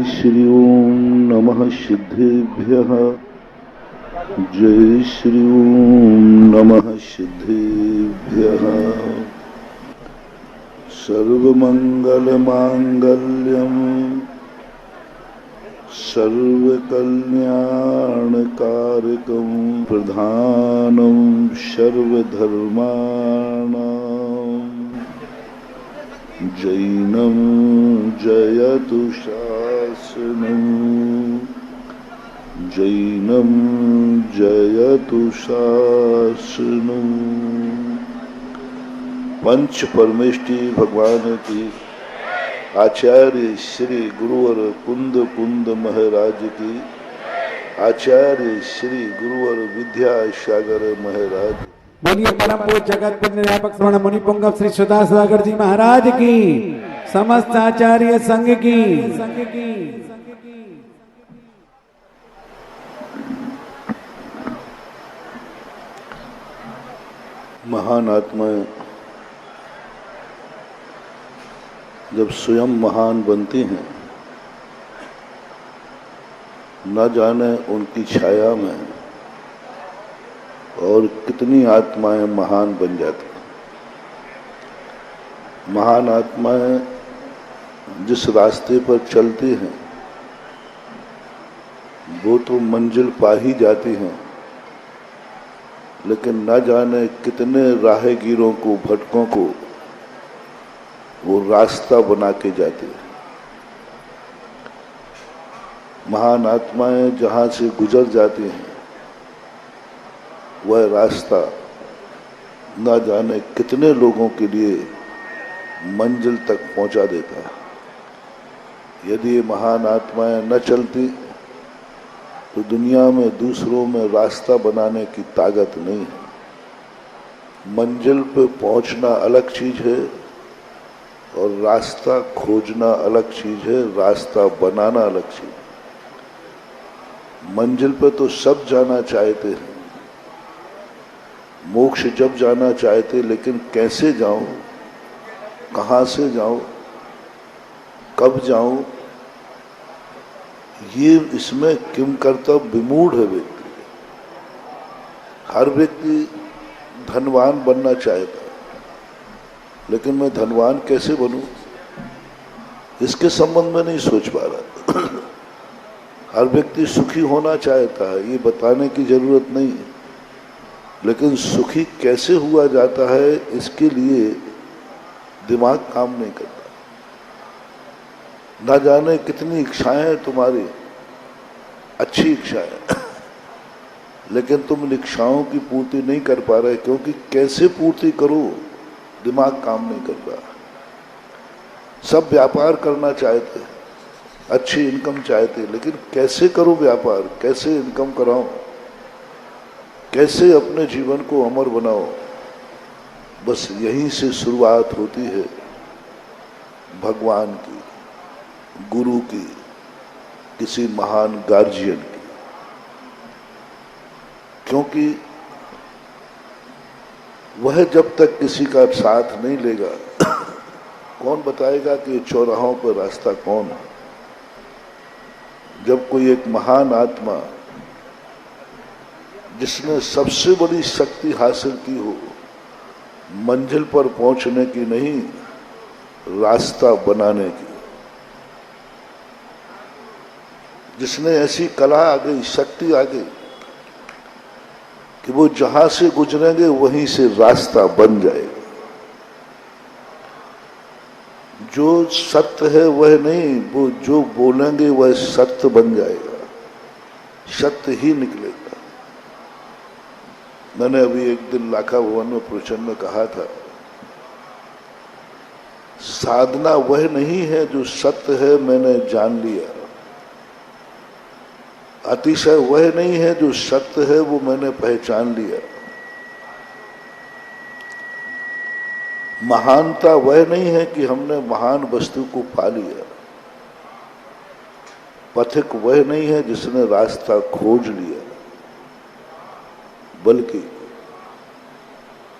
श्री ओम नमः सिद्धेभ्यः। जय श्री ओम नमः सिद्धेभ्यः। सर्वमंगलमांगल्यं सर्वकल्याणकारकं प्रधानं सर्वधर्माणां जैनं जयतु शासनं जैनं जयतु शासनं। पंच परमेष्टि भगवान की, आचार्य श्री गुरुवर कुंद कुंद महाराज की, आचार्य श्री गुरुवर विद्यासागर महाराज। बोलिए परम पूज्य जगत पिंड व्यापक श्रवण मुनि पुंगव श्री सुधा सागर जी महाराज की, समस्त आचार्य संघ की। महान आत्माएं जब स्वयं महान बनती हैं, न जाने उनकी छाया में और कितनी आत्माएं महान बन जाती हैं। महान आत्माएं जिस रास्ते पर चलती हैं वो तो मंजिल पा ही जाती हैं, लेकिन न जाने कितने राहगीरों को, भटकों को वो रास्ता बना के जाती है। महान आत्माएं जहां से गुजर जाती हैं वह रास्ता न जाने कितने लोगों के लिए मंजिल तक पहुंचा देता है। यदि ये महान आत्माएं न चलती तो दुनिया में दूसरों में रास्ता बनाने की ताकत नहीं है। मंजिल पे पहुंचना अलग चीज है और रास्ता खोजना अलग चीज है, रास्ता बनाना अलग चीज है। मंजिल पे तो सब जाना चाहते हैं, मोक्ष जब जाना चाहते, लेकिन कैसे जाऊं, कहां से जाऊं, कब जाऊं, ये इसमें किम कर्तव्य विमूढ़ है व्यक्ति। हर व्यक्ति धनवान बनना चाहता है, लेकिन मैं धनवान कैसे बनूं, इसके संबंध में नहीं सोच पा रहा। हर व्यक्ति सुखी होना चाहता है, ये बताने की जरूरत नहीं है, लेकिन सुखी कैसे हुआ जाता है इसके लिए दिमाग काम नहीं करता। ना जाने कितनी इच्छाएं हैं तुम्हारी, अच्छी इच्छाएं, लेकिन तुम इन इच्छाओं की पूर्ति नहीं कर पा रहे, क्योंकि कैसे पूर्ति करो दिमाग काम नहीं कर रहा। सब व्यापार करना चाहते, अच्छी इनकम चाहते, लेकिन कैसे करो व्यापार, कैसे इनकम कराओ, कैसे अपने जीवन को अमर बनाओ। बस यहीं से शुरुआत होती है भगवान की, गुरु की, किसी महान गार्जियन की। क्योंकि वह जब तक किसी का साथ नहीं लेगा, कौन बताएगा कि चौराहों पर रास्ता कौन है। जब कोई एक महान आत्मा जिसने सबसे बड़ी शक्ति हासिल की हो, मंजिल पर पहुंचने की नहीं, रास्ता बनाने की, जिसने ऐसी कला आ गई, शक्ति आ गई कि वो जहां से गुजरेंगे वहीं से रास्ता बन जाएगा। जो सत्य है वह नहीं, वो जो बोलेंगे वह सत्य बन जाएगा, सत्य ही निकलेगा। मैंने अभी एक दिन लाखा भवन में प्रवचन में कहा था, साधना वह नहीं है जो सत्य है मैंने जान लिया, अतिशय वह नहीं है जो सत्य है वो मैंने पहचान लिया, महानता वह नहीं है कि हमने महान वस्तु को पा लिया, पथिक वह नहीं है जिसने रास्ता खोज लिया, बल्कि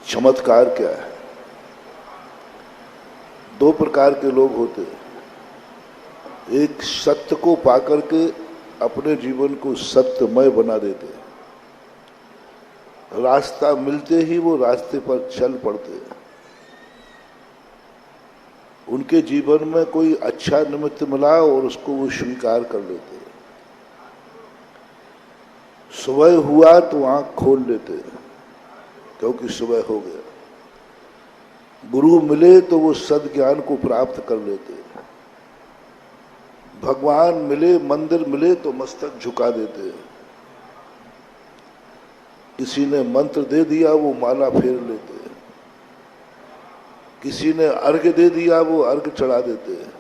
चमत्कार क्या है। दो प्रकार के लोग होते हैं, एक सत्य को पाकर के अपने जीवन को सत्यमय बना देते हैं। रास्ता मिलते ही वो रास्ते पर चल पड़ते हैं। उनके जीवन में कोई अच्छा निमित्त मिला और उसको वो स्वीकार कर लेते हैं। सुबह हुआ तो आंख खोल लेते हैं क्योंकि सुबह हो गया। गुरु मिले तो वो सद्ज्ञान को प्राप्त कर लेते हैं। भगवान मिले, मंदिर मिले तो मस्तक झुका देते हैं। किसी ने मंत्र दे दिया वो माला फेर लेते हैं। किसी ने अर्घ्य दे दिया वो अर्घ्य चढ़ा देते हैं।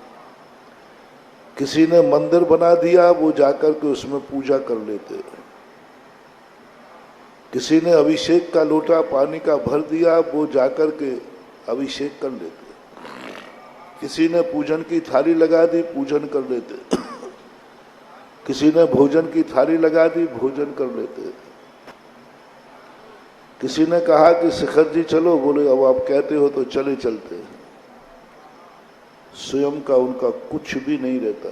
किसी ने मंदिर बना दिया वो जाकर के उसमें पूजा कर लेते हैं। किसी ने अभिषेक का लोटा पानी का भर दिया वो जाकर के अभिषेक कर लेते। किसी ने पूजन की थाली लगा दी, पूजन कर लेते। किसी ने भोजन की थाली लगा दी, भोजन कर लेते। किसी ने कहा कि शिखर जी चलो, बोले अब आप कहते हो तो चले चलते। स्वयं का उनका कुछ भी नहीं रहता।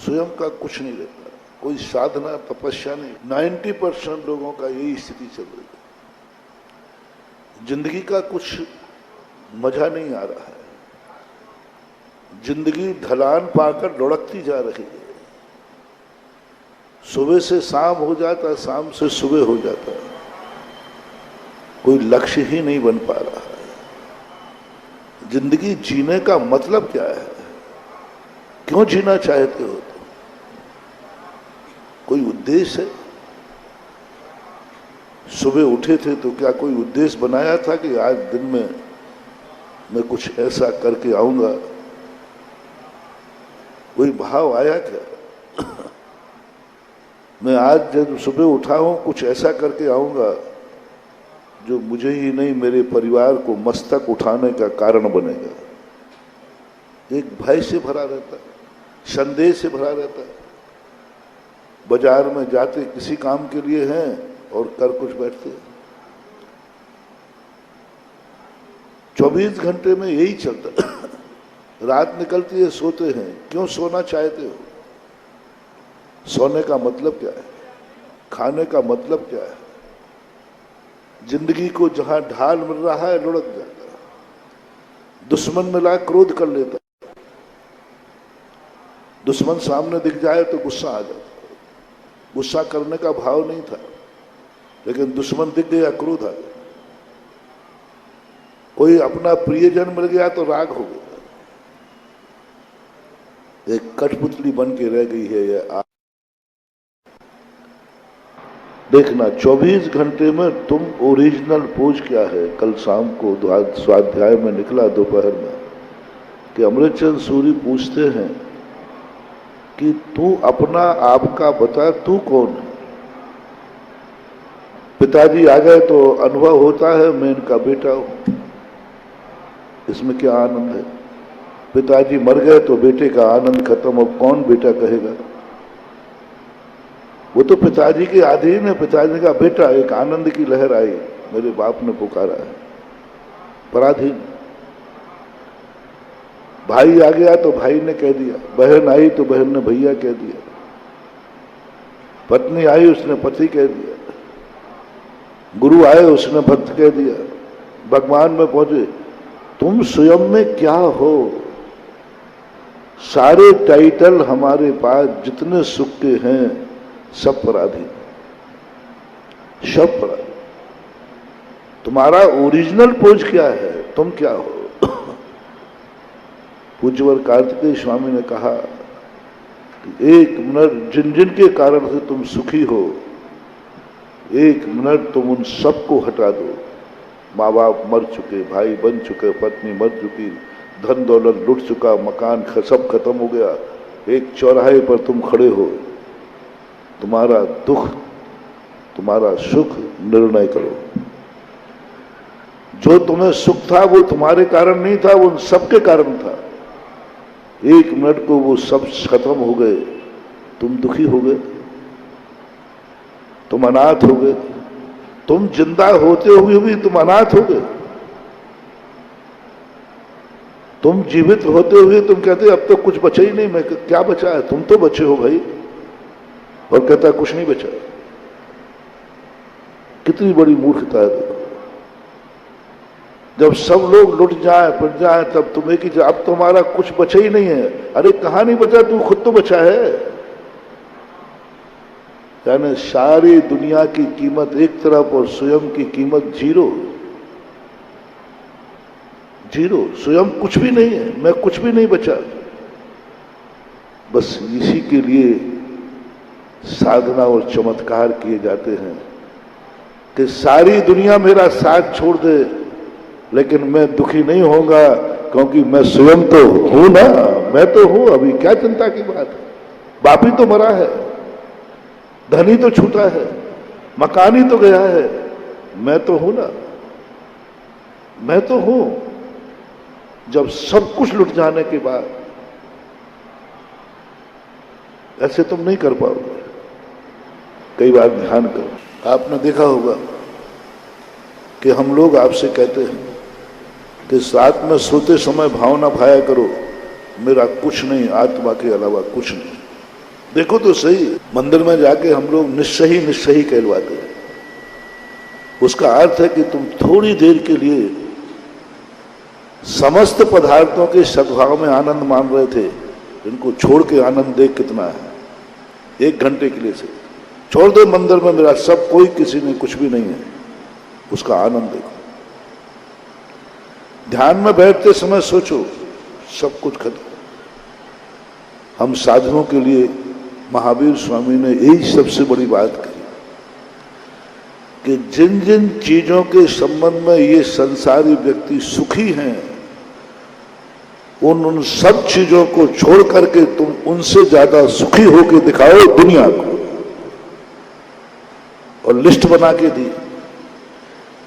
स्वयं का कुछ नहीं रहता, कोई साधना तपस्या नहीं। 90% लोगों का यही स्थिति चल रही है। जिंदगी का कुछ मजा नहीं आ रहा है। जिंदगी ढलान पाकर लुढ़कती जा रही है। सुबह से शाम हो जाता है, शाम से सुबह हो जाता है। कोई लक्ष्य ही नहीं बन पा रहा है। जिंदगी जीने का मतलब क्या है? क्यों जीना चाहते हो? तो कोई उद्देश्य है? सुबह उठे थे तो क्या कोई उद्देश्य बनाया था कि आज दिन में मैं कुछ ऐसा करके आऊंगा? कोई भाव आया क्या? मैं आज जब सुबह उठा हूं कुछ ऐसा करके आऊंगा जो मुझे ही नहीं मेरे परिवार को मस्तक उठाने का कारण बनेगा। एक भय से भरा रहता है, संदेह से भरा रहता है। बाजार में जाते किसी काम के लिए हैं और कर कुछ बैठते हैं। 24 घंटे में यही चलता है। रात निकलती है, सोते हैं। क्यों सोना चाहते हो? सोने का मतलब क्या है? खाने का मतलब क्या है? जिंदगी को जहां ढाल मिल रहा है लुढ़क जाता है। दुश्मन मिला क्रोध कर लेता। दुश्मन सामने दिख जाए तो गुस्सा आ जाता। गुस्सा करने का भाव नहीं था, लेकिन दुश्मन दिख गया, क्रोध आ गया। कोई अपना प्रियजन मिल गया तो राग हो गया। एक कठपुतली बन के रह गई है ये। देखना 24 घंटे में तुम ओरिजिनल पोज क्या है। कल शाम को स्वाध्याय में निकला दोपहर में कि अमृतचंद सूरी पूछते हैं कि तू अपना आपका बता, तू कौन है? पिताजी आ गए तो अनुभव होता है मैं इनका बेटा हूं। इसमें क्या आनंद है? पिताजी मर गए तो बेटे का आनंद खत्म। अब कौन बेटा कहेगा? वो तो पिताजी के अधीन है। पिताजी का बेटा, एक आनंद की लहर आई, मेरे बाप ने पुकारा है। पराधीन। भाई आ गया तो भाई ने कह दिया, बहन आई तो बहन ने भैया कह दिया, पत्नी आई उसने पति कह दिया, गुरु आए उसने भक्त कह दिया, भगवान में पहुंचे। तुम स्वयं में क्या हो? सारे टाइटल हमारे पास जितने सुख के हैं सब पराधीन, सब पराधीन। तुम्हारा ओरिजिनल पोज क्या है? तुम क्या हो? पूज्यवर कार्तिकेय स्वामी ने कहा कि एक मिनट जिन जिन के कारण से तुम सुखी हो, एक मिनट तुम उन सबको हटा दो। माँ बाप मर चुके, भाई बन चुके, पत्नी मर चुकी, धन दौलत लुट चुका, मकान सब खत्म हो गया। एक चौराहे पर तुम खड़े हो। तुम्हारा दुख, तुम्हारा सुख निर्णय करो। जो तुम्हें सुख था वो तुम्हारे कारण नहीं था, वो उन सबके कारण था। एक मिनट को वो सब खत्म हो गए, तुम दुखी हो गए, तुम अनाथ हो गए। तुम जिंदा होते हुए भी तुम अनाथ हो गए। तुम जीवित होते हुए तुम कहते अब तो कुछ बचा ही नहीं। मैं क्या बचा है? तुम तो बचे हो भाई। और कहता कुछ नहीं बचा। कितनी बड़ी मूर्खता है। देखो, जब सब लोग लुट जाए पिट जाए तब तुम्हें कि अब तुम्हारा कुछ बचा ही नहीं है। अरे कहां नहीं बचा? तू खुद तो बचा है। यानी सारी दुनिया की कीमत एक तरफ और स्वयं की कीमत जीरो। जीरो। स्वयं कुछ भी नहीं है, मैं कुछ भी नहीं बचा। बस इसी के लिए साधना और चमत्कार किए जाते हैं कि सारी दुनिया मेरा साथ छोड़ दे लेकिन मैं दुखी नहीं होऊंगा, क्योंकि मैं स्वयं तो हूं ना। मैं तो हूं। अभी क्या चिंता की बात है? बाप ही तो मरा है, धनी तो छूटा है, मकान ही तो गया है। मैं तो हूं ना। मैं तो हूं। जब सब कुछ लुट जाने के बाद ऐसे तुम नहीं कर पाओगे। कई बार ध्यान करो, आपने देखा होगा कि हम लोग आपसे कहते हैं कि साथ में सोते समय भावना भाया करो, मेरा कुछ नहीं, आत्मा के अलावा कुछ नहीं। देखो तो सही, मंदिर में जाके हम लोग निश्चय ही कहलवाते हैं। उसका अर्थ है कि तुम थोड़ी देर के लिए समस्त पदार्थों के सद्भाव में आनंद मान रहे थे, इनको छोड़ के आनंद देख कितना है। 1 घंटे के लिए से छोड़ दो मंदिर में मेरा सब, कोई किसी में कुछ भी नहीं है, उसका आनंद देखो। ध्यान में बैठते समय सोचो सब कुछ खत्म। हम साधुओं के लिए महावीर स्वामी ने यही सबसे बड़ी बात कही कि जिन जिन चीजों के संबंध में ये संसारी व्यक्ति सुखी हैं, उन सब चीजों को छोड़ करके तुम उनसे ज्यादा सुखी होकर दिखाओ दुनिया को। और लिस्ट बना के दी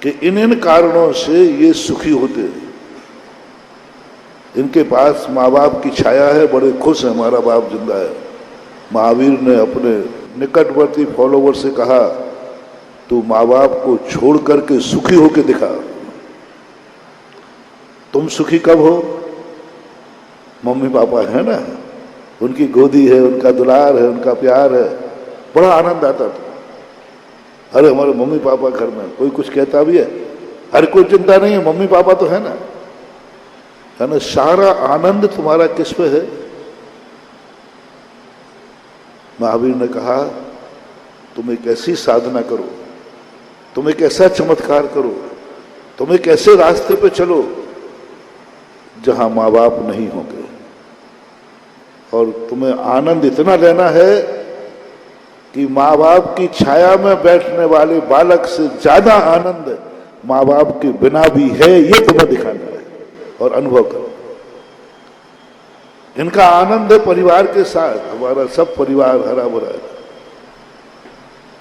कि इन कारणों से ये सुखी होते हैं। इनके पास माँ बाप की छाया है, बड़े खुश है, हमारा बाप जिंदा है। महावीर ने अपने निकटवर्ती फॉलोवर से कहा, तू माँ बाप को छोड़ करके सुखी होके दिखा। तुम सुखी कब हो? मम्मी पापा है ना, उनकी गोदी है, उनका दुलार है, उनका प्यार है, बड़ा आनंद आता था। अरे हमारे मम्मी पापा घर में, कोई कुछ कहता भी है, अरे कोई चिंता नहीं है, मम्मी पापा तो है ना। है ना, सारा आनंद तुम्हारा किस पे है? महावीर ने कहा तुम एक ऐसी साधना करो, तुम एक ऐसा चमत्कार करो, तुम एक ऐसे रास्ते पे चलो जहां माँ बाप नहीं होंगे, और तुम्हें आनंद इतना लेना है कि माँ बाप की छाया में बैठने वाले बालक से ज्यादा आनंद माँ बाप के बिना भी है, ये तुम्हें दिखाना है और अनुभव करो। इनका आनंद है परिवार के साथ। हमारा सब परिवार हरा भरा है,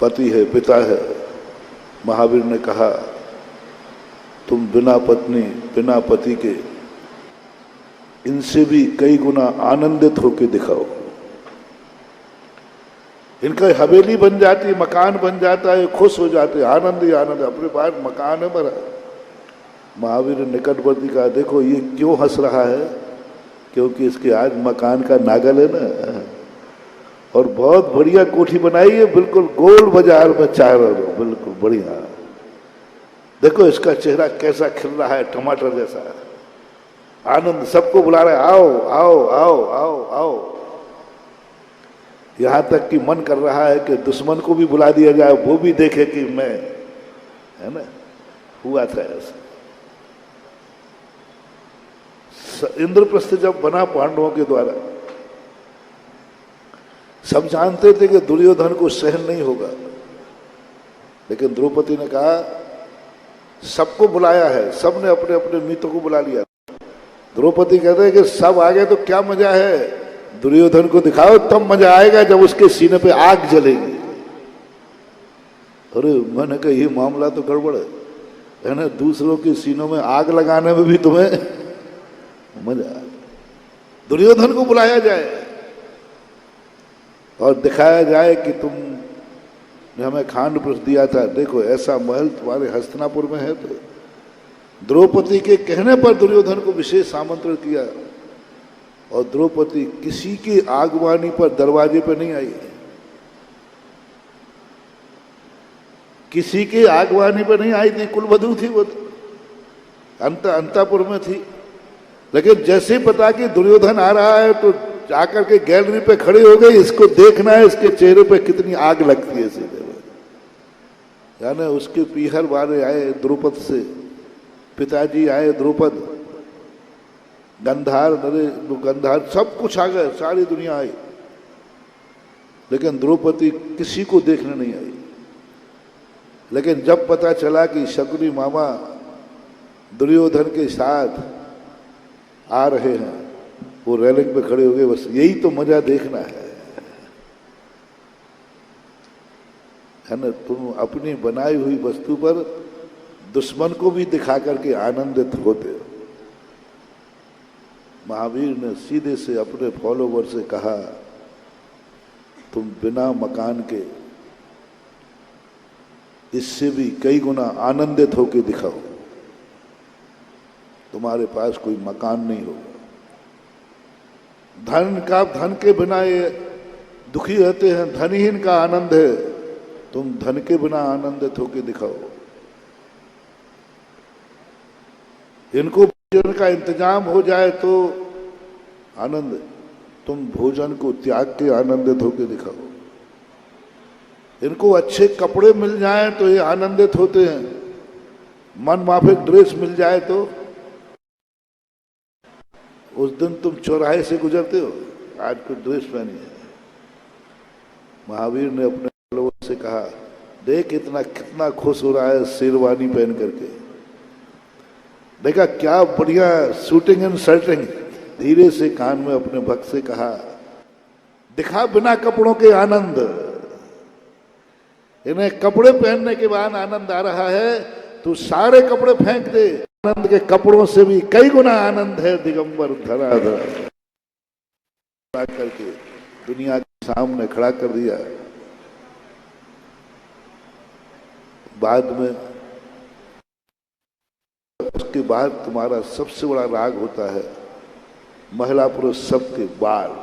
पति है, पिता है। महावीर ने कहा तुम बिना पत्नी बिना पति के इनसे भी कई गुना आनंदित होकर दिखाओ। इनका हवेली बन जाती है, मकान बन जाता है, खुश हो जाते हैं, आनंद ही आनंद। अपने पास मकान है भरा। महावीर ने निकटवर्ती कहा देखो ये क्यों हंस रहा है, क्योंकि इसके आज मकान का नागल है ना, और बहुत बढ़िया कोठी बनाई है, बिल्कुल गोल बाजार में चारों, बिल्कुल बढ़िया। देखो इसका चेहरा कैसा खिल रहा है, टमाटर जैसा। आनंद, सबको बुला रहा है, आओ आओ आओ आओ आओ। यहां तक कि मन कर रहा है कि दुश्मन को भी बुला दिया जाए, वो भी देखे कि मैं, है ना। हुआ था ऐसा। इंद्रप्रस्थ जब बना पांडवों के द्वारा, सब जानते थे कि दुर्योधन को सहन नहीं होगा, लेकिन द्रौपदी ने कहा सबको बुलाया है, सबने अपने अपने मित्रों को बुला लिया। द्रौपदी कहते हैं कि सब आ गए तो क्या मजा है, दुर्योधन को दिखाओ तब मजा आएगा जब उसके सीने पे आग जलेगी। अरे मैंने कहा ये मामला तो गड़बड़ है ना, दूसरों के सीनों में आग लगाने में भी तुम्हें मजा। दुर्योधन को बुलाया जाए और दिखाया जाए कि तुमने हमें खांड प्रश्न दिया था, देखो ऐसा महल तुम्हारे हस्तिनापुर में है, तो द्रौपदी के कहने पर दुर्योधन को विशेष आमंत्रण किया और द्रौपदी किसी की आगवानी पर दरवाजे पर नहीं आई, किसी की आगवानी पर नहीं आई थी, कुलवधू थी वो, अंतापुर में थी। लेकिन जैसे ही पता कि दुर्योधन आ रहा है तो जाकर के गैलरी पे खड़ी हो गई, इसको देखना है इसके चेहरे पे कितनी आग लगती है सीधे। यानी उसके पीहर वाले आए द्रुपद से, पिताजी आए द्रुपद, गंधार गंधार सब कुछ आ गए, सारी दुनिया आई, लेकिन द्रौपदी किसी को देखने नहीं आई। लेकिन जब पता चला कि शकुनी मामा दुर्योधन के साथ आ रहे हैं, वो रेलिंग पे खड़े हो गए, बस यही तो मजा देखना है ना। तुम अपनी बनाई हुई वस्तु पर दुश्मन को भी दिखा करके आनंदित होते हो। महावीर ने सीधे से अपने फॉलोवर से कहा, तुम बिना मकान के इससे भी कई गुना आनंदित होकर दिखाओ। तुम्हारे पास कोई मकान नहीं होगा, धन के बिना ये दुखी रहते हैं, धनहीन का आनंद है, तुम धन के बिना आनंदित होकर दिखाओ। इनको भोजन का इंतजाम हो जाए तो आनंद, तुम भोजन को त्याग के आनंदित होकर दिखाओ। इनको अच्छे कपड़े मिल जाए तो ये आनंदित होते हैं, मन माफिक ड्रेस मिल जाए तो उस दिन तुम चौराहे से गुजरते हो, आज कोई ड्रेस पहनी है। महावीर ने अपने लोगों से कहा, देख कितना खुश हो रहा है शेरवानी पहन करके, देखा क्या बढ़िया शूटिंग एंड शर्टिंग। धीरे से कान में अपने भक्त से कहा, दिखा बिना कपड़ों के आनंद। इन्हें कपड़े पहनने के बाद आनंद आ रहा है, तू सारे कपड़े फेंक दे, आनंद के कपड़ों से भी कई गुना आनंद है दिगंबर धराधर। करके दुनिया के सामने खड़ा कर दिया। बाद में उसके बाद तुम्हारा सबसे बड़ा राग होता है महिला पुरुष सबके बाल,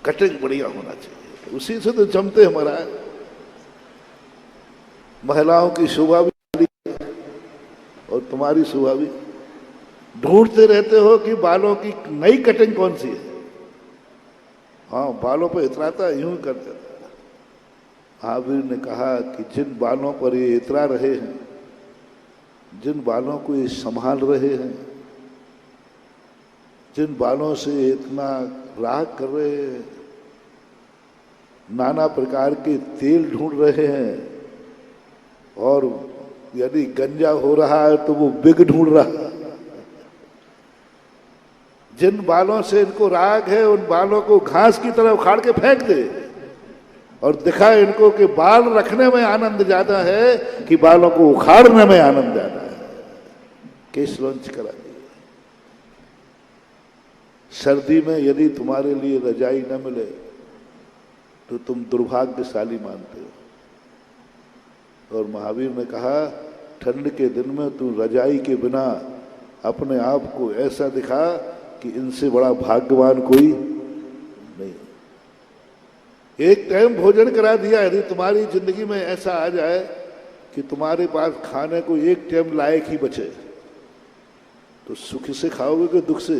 कटिंग बढ़िया होना चाहिए, उसी से तो जमते हमारा। महिलाओं की शोभा भी और तुम्हारी शोभा भी। ढूंढते रहते हो कि बालों की नई कटिंग कौन सी है। हाँ, बालों पर इतराता यूं करते थे। महावीर ने कहा कि जिन बालों पर ये इतरा रहे हैं, जिन बालों को ये संभाल रहे हैं, जिन बालों से इतना राग कर रहे हैं, नाना प्रकार के तेल ढूंढ रहे हैं, और यदि गंजा हो रहा है तो वो बिग ढूंढ रहा है। जिन बालों से इनको राग है, उन बालों को घास की तरह उखाड़ के फेंक दे और दिखाए इनको कि बाल रखने में आनंद ज्यादा है कि बालों को उखाड़ने में आनंद ज्यादा है। केस लॉन्च करा दिए। सर्दी में यदि तुम्हारे लिए रजाई न मिले तो तुम दुर्भाग्यशाली मानते हो। और महावीर ने कहा, ठंड के दिन में तू रजाई के बिना अपने आप को ऐसा दिखा कि इनसे बड़ा भाग्यवान कोई नहीं। एक टाइम भोजन करा दिया। यदि तुम्हारी जिंदगी में ऐसा आ जाए कि तुम्हारे पास खाने को एक टाइम लायक ही बचे, तो सुख से खाओगे कि दुख से?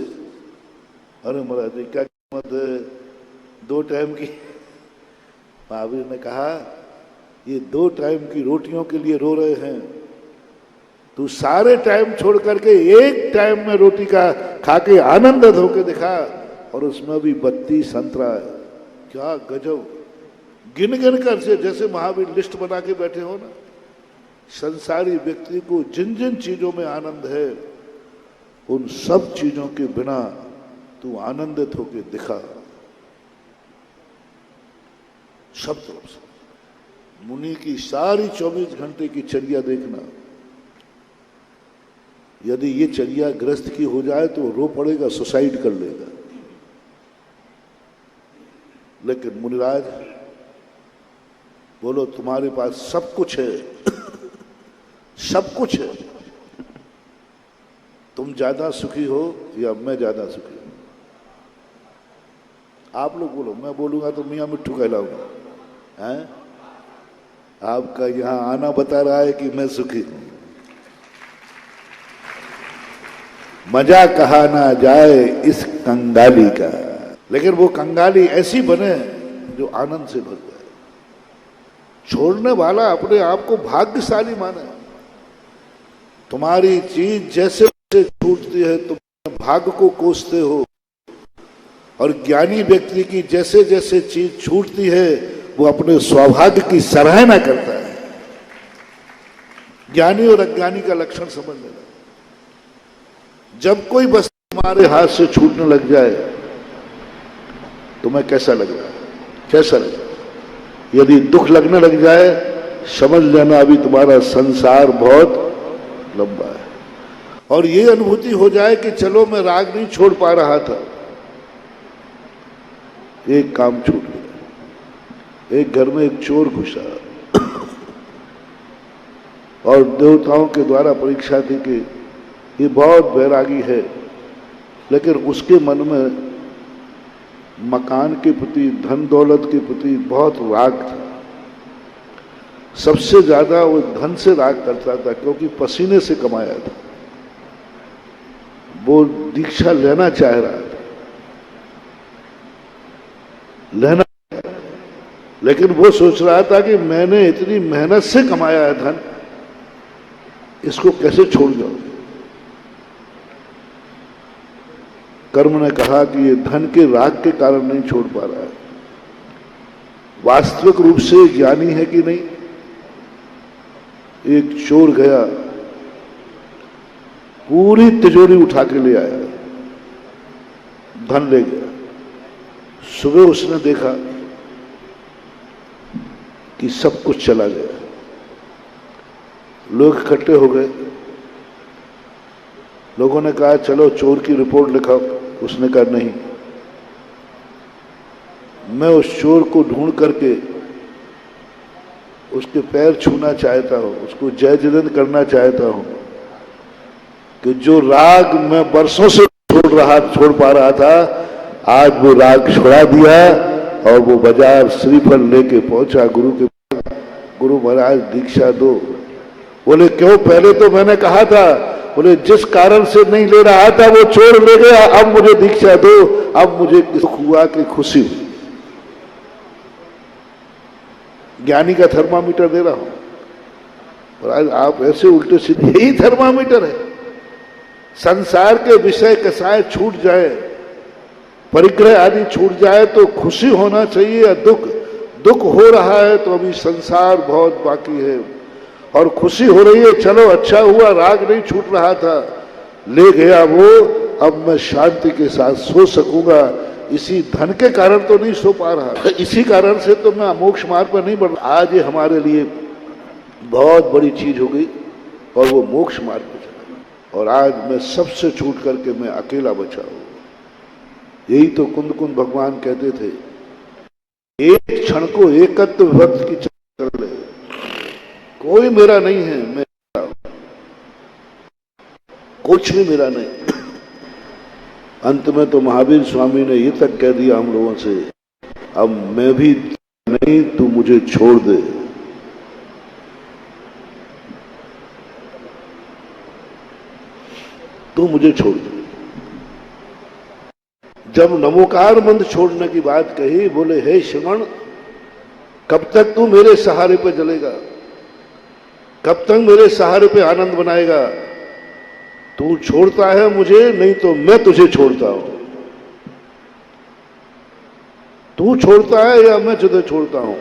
अरे महाराज जी क्या कीमत है 2 टाइम की। महावीर ने कहा, ये 2 टाइम की रोटियों के लिए रो रहे हैं, तू सारे टाइम छोड़ करके एक टाइम में रोटी का खा के आनंदित होके दिखा, और उसमें भी 32 संतरा है। क्या गजब! गिन गिन कर से, जैसे महावीर लिस्ट बना के बैठे हो ना, संसारी व्यक्ति को जिन जिन चीजों में आनंद है, उन सब चीजों के बिना तू आनंदित होके दिखा। सब तरफ से मुनि की सारी 24 घंटे की चर्या देखना। यदि ये चर्या ग्रस्त की हो जाए तो रो पड़ेगा, सुसाइड कर लेगा। लेकिन मुनिराज बोलो, तुम्हारे पास सब कुछ है, सब कुछ है, तुम ज्यादा सुखी हो या मैं ज्यादा सुखी हूं? आप लोग बोलो। मैं बोलूंगा तो मियां मिट्ठू कहलाऊंगा। हैं? आपका यहां आना बता रहा है कि मैं सुखी हूं। मजा कहा ना जाए इस कंगाली का, लेकिन वो कंगाली ऐसी बने जो आनंद से भर जाए। छोड़ने वाला अपने आप को भाग्यशाली माने। तुम्हारी चीज जैसे जैसे छूटती है तुम भाग्य को कोसते हो, और ज्ञानी व्यक्ति की जैसे जैसे चीज छूटती है वो अपने सौभाग्य की सराहना करता है। ज्ञानी और अज्ञानी का लक्षण समझ लेना। जब कोई वस्तु तुम्हारे हाथ से छूटने लग जाए तुम्हें कैसा लग रहा है? कैसा लग रहा है? यदि दुख लगने लग जाए समझ लेना अभी तुम्हारा संसार बहुत लंबा है। और ये अनुभूति हो जाए कि चलो मैं राग नहीं छोड़ पा रहा था, एक काम छूट गया। एक घर में एक चोर घुसा और देवताओं के द्वारा परीक्षा थी कि ये बहुत बैरागी है, लेकिन उसके मन में मकान के प्रति, धन दौलत के प्रति बहुत राग था। सबसे ज्यादा वो धन से राग करता था, क्योंकि पसीने से कमाया था। वो दीक्षा लेना चाह रहा था, लेना, लेकिन वो सोच रहा था कि मैंने इतनी मेहनत से कमाया है धन, इसको कैसे छोड़ जाऊं। कर्म ने कहा कि ये धन के राग के कारण नहीं छोड़ पा रहा है, वास्तविक रूप से ज्ञानी है कि नहीं। एक चोर गया, पूरी तिजोरी उठा के ले आया, धन ले गया। सुबह उसने देखा कि सब कुछ चला गया। लोग इकट्ठे हो गए। लोगों ने कहा चलो चोर की रिपोर्ट लिखाओ। उसने कहा नहीं, मैं उस चोर को ढूंढ करके उसके पैर छूना चाहता हूं, उसको जय जिदन करना चाहता हूं कि जो राग मैं वर्षों से छोड़ पा रहा था, आज वो राग छोड़ा दिया और वो बाजार श्रीफल लेके पहुंचा गुरु के पास। गुरु महाराज दीक्षा दो। बोले क्यों? पहले तो मैंने कहा था। बोले जिस कारण से नहीं ले रहा था वो चोर ले गया, अब मुझे दीक्षा दो। अब मुझे दुख हुआ कि खुशी हुई। ज्ञानी का थर्मामीटर दे रहा हूं, और आज आप ऐसे उल्टे सीधे। यही थर्मामीटर है। संसार के विषय कसाय छूट जाए, परिग्रह आदि छूट जाए तो खुशी होना चाहिए, या दुख हो रहा है तो अभी संसार बहुत बाकी है, और खुशी हो रही है चलो अच्छा हुआ राग नहीं छूट रहा था, ले गया वो, अब मैं शांति के साथ सो सकूंगा। इसी धन के कारण तो नहीं सो पा रहा, इसी कारण से तो मैं मोक्ष मार्ग पर नहीं बढ़ रहा। आज ये हमारे लिए बहुत बड़ी चीज हो गई और वो मोक्ष मार्ग पर चला, और आज मैं सबसे छूट करके मैं अकेला बचा हूं। यही तो कुंद कुंद भगवान कहते थे, एक क्षण को एकत्व विभक्त की कर ले, कोई मेरा नहीं है, मैं कुछ भी मेरा नहीं। अंत में तो महावीर स्वामी ने ये तक कह दिया हम लोगों से, अब मैं भी नहीं, तू मुझे छोड़ दे। तू मुझे छोड़ दे। जब नमोकार मंत्र छोड़ने की बात कही, बोले हे श्रवण, कब तक तू मेरे सहारे पे चलेगा? कब तक मेरे सहारे पे आनंद बनाएगा? तू छोड़ता है मुझे, नहीं तो मैं तुझे छोड़ता हूं। तू छोड़ता है या मैं तुझे छोड़ता हूं?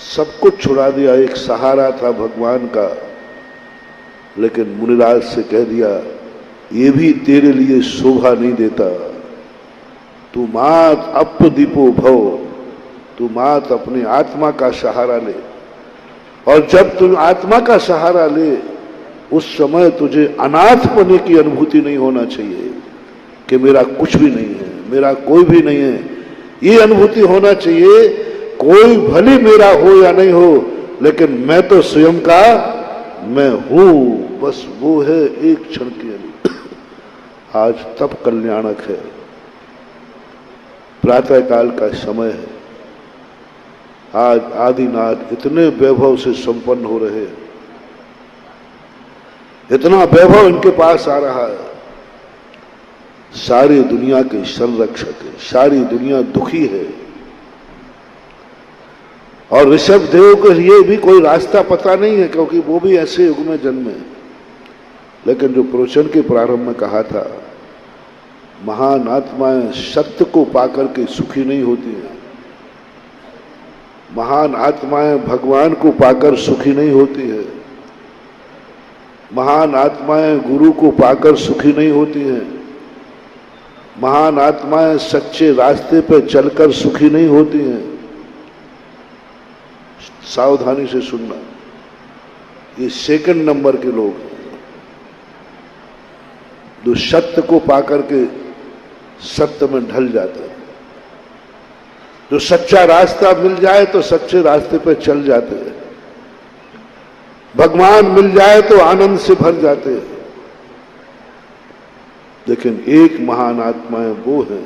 सब कुछ छुड़ा दिया। एक सहारा था भगवान का, लेकिन मुनिराज से कह दिया ये भी तेरे लिए शोभा नहीं देता। तू मात अपदीपो भव, तू मात अपनी आत्मा का सहारा ले, और जब तू आत्मा का सहारा ले उस समय तुझे अनाथ होने की अनुभूति नहीं होना चाहिए कि मेरा कुछ भी नहीं है, मेरा कोई भी नहीं है। ये अनुभूति होना चाहिए कोई भले मेरा हो या नहीं हो, लेकिन मैं तो स्वयं का मैं हूं। बस वो है एक क्षण की अनुभूति। आज तब कल्याणक है। प्रातःकाल का समय है। आज आदिनाथ इतने वैभव से संपन्न हो रहे हैं, इतना वैभव इनके पास आ रहा है। सारी दुनिया के संरक्षक है, सारी दुनिया दुखी है। और ऋषभ देव को ये भी कोई रास्ता पता नहीं है, क्योंकि वो भी ऐसे युग में जन्मे। लेकिन जो प्रवचन के प्रारंभ में कहा था, महान आत्माएं सत्य को पाकर के सुखी नहीं होती हैं, महान आत्माएं भगवान को पाकर सुखी नहीं होती है, महान आत्माएं गुरु को पाकर सुखी नहीं होती हैं, महान आत्माएं सच्चे रास्ते पर चलकर सुखी नहीं होती हैं। सावधानी से सुनना, ये सेकंड नंबर के लोग हैं जो सत्य को पाकर के सत्य में ढल जाते हैं। जो सच्चा रास्ता मिल जाए तो सच्चे रास्ते पर चल जाते हैं। भगवान मिल जाए तो आनंद से भर जाते हैं। लेकिन एक महान आत्माएं वो हैं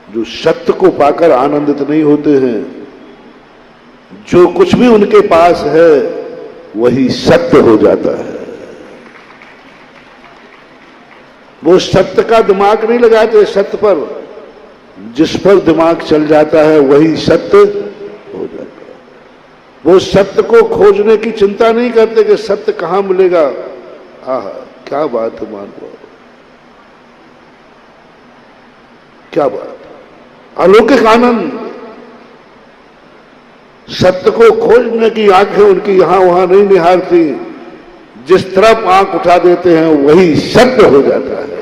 जो सत्य को पाकर आनंदित नहीं होते हैं। जो कुछ भी उनके पास है वही सत्य हो जाता है। वो सत्य का दिमाग नहीं लगाते सत्य पर, जिस पर दिमाग चल जाता है वही सत्य हो जाता है। वो सत्य को खोजने की चिंता नहीं करते कि सत्य कहां मिलेगा। आह, क्या बात है मानव, क्या बात, अलौकिक आनंद। सत्य को खोजने की आंखें उनकी यहां वहां नहीं निहारती। जिस तरफ आंख उठा देते हैं वही सत्य हो जाता है,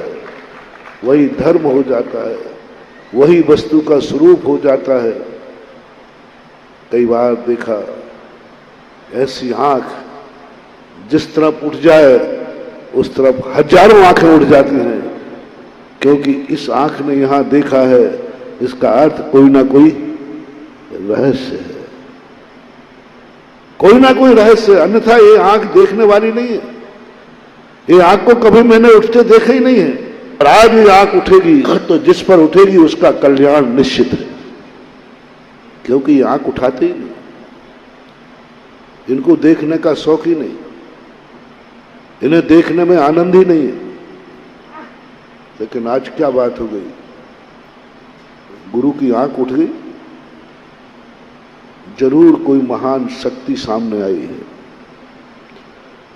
वही धर्म हो जाता है, वही वस्तु का स्वरूप हो जाता है। कई बार देखा, ऐसी आंख जिस तरफ उठ जाए उस तरफ हजारों आंखें उठ जाती हैं, क्योंकि इस आंख ने यहां देखा है, इसका अर्थ कोई ना कोई रहस्य है, कोई ना कोई रहस्य। अन्यथा ये आंख देखने वाली नहीं है। ये आंख को कभी मैंने उठते देखा ही नहीं है। और आज ये आंख उठेगी तो जिस पर उठेगी उसका कल्याण निश्चित है, क्योंकि ये आंख उठाते ही नहीं, इनको देखने का शौक ही नहीं, इन्हें देखने में आनंद ही नहीं है। लेकिन आज क्या बात हो गई, गुरु की आंख उठ गई। जरूर कोई महान शक्ति सामने आई है,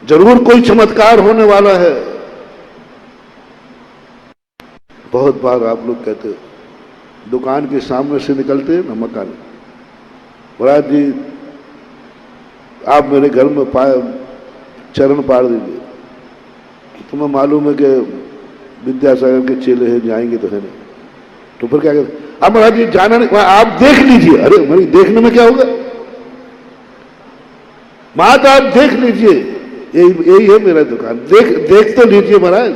जरूर कोई चमत्कार होने वाला है। बहुत बार आप लोग कहते, दुकान के सामने से निकलते हैं ना मकान, महाराज जी आप मेरे घर में चरण पाड़ दीजिए, तुम्हें मालूम है कि विद्यासागर के चेले हैं, जाएंगे तो है नहीं। तो फिर क्या कहते, अब महाराज जी जाना नहीं, आप देख लीजिए। अरे मेरी देखने में क्या होगा, महाराज आप देख लीजिए, यही है मेरा दुकान, देख तो लीजिए महाराज।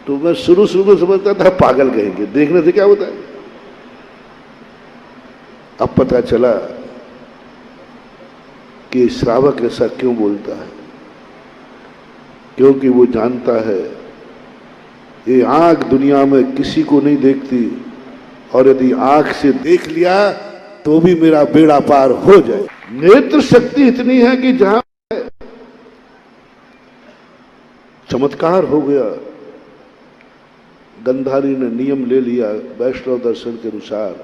तो मैं शुरू में समझता था पागल कहेंगे, देखने से क्या होता है। अब पता चला कि श्रावक ऐसा क्यों बोलता है, क्योंकि वो जानता है ये आंख दुनिया में किसी को नहीं देखती, और यदि आंख से देख लिया तो भी मेरा बेड़ा पार हो जाए। नेत्र शक्ति इतनी है कि जहां चमत्कार हो गया। गंधारी ने नियम ले लिया वैष्णव दर्शन के अनुसार,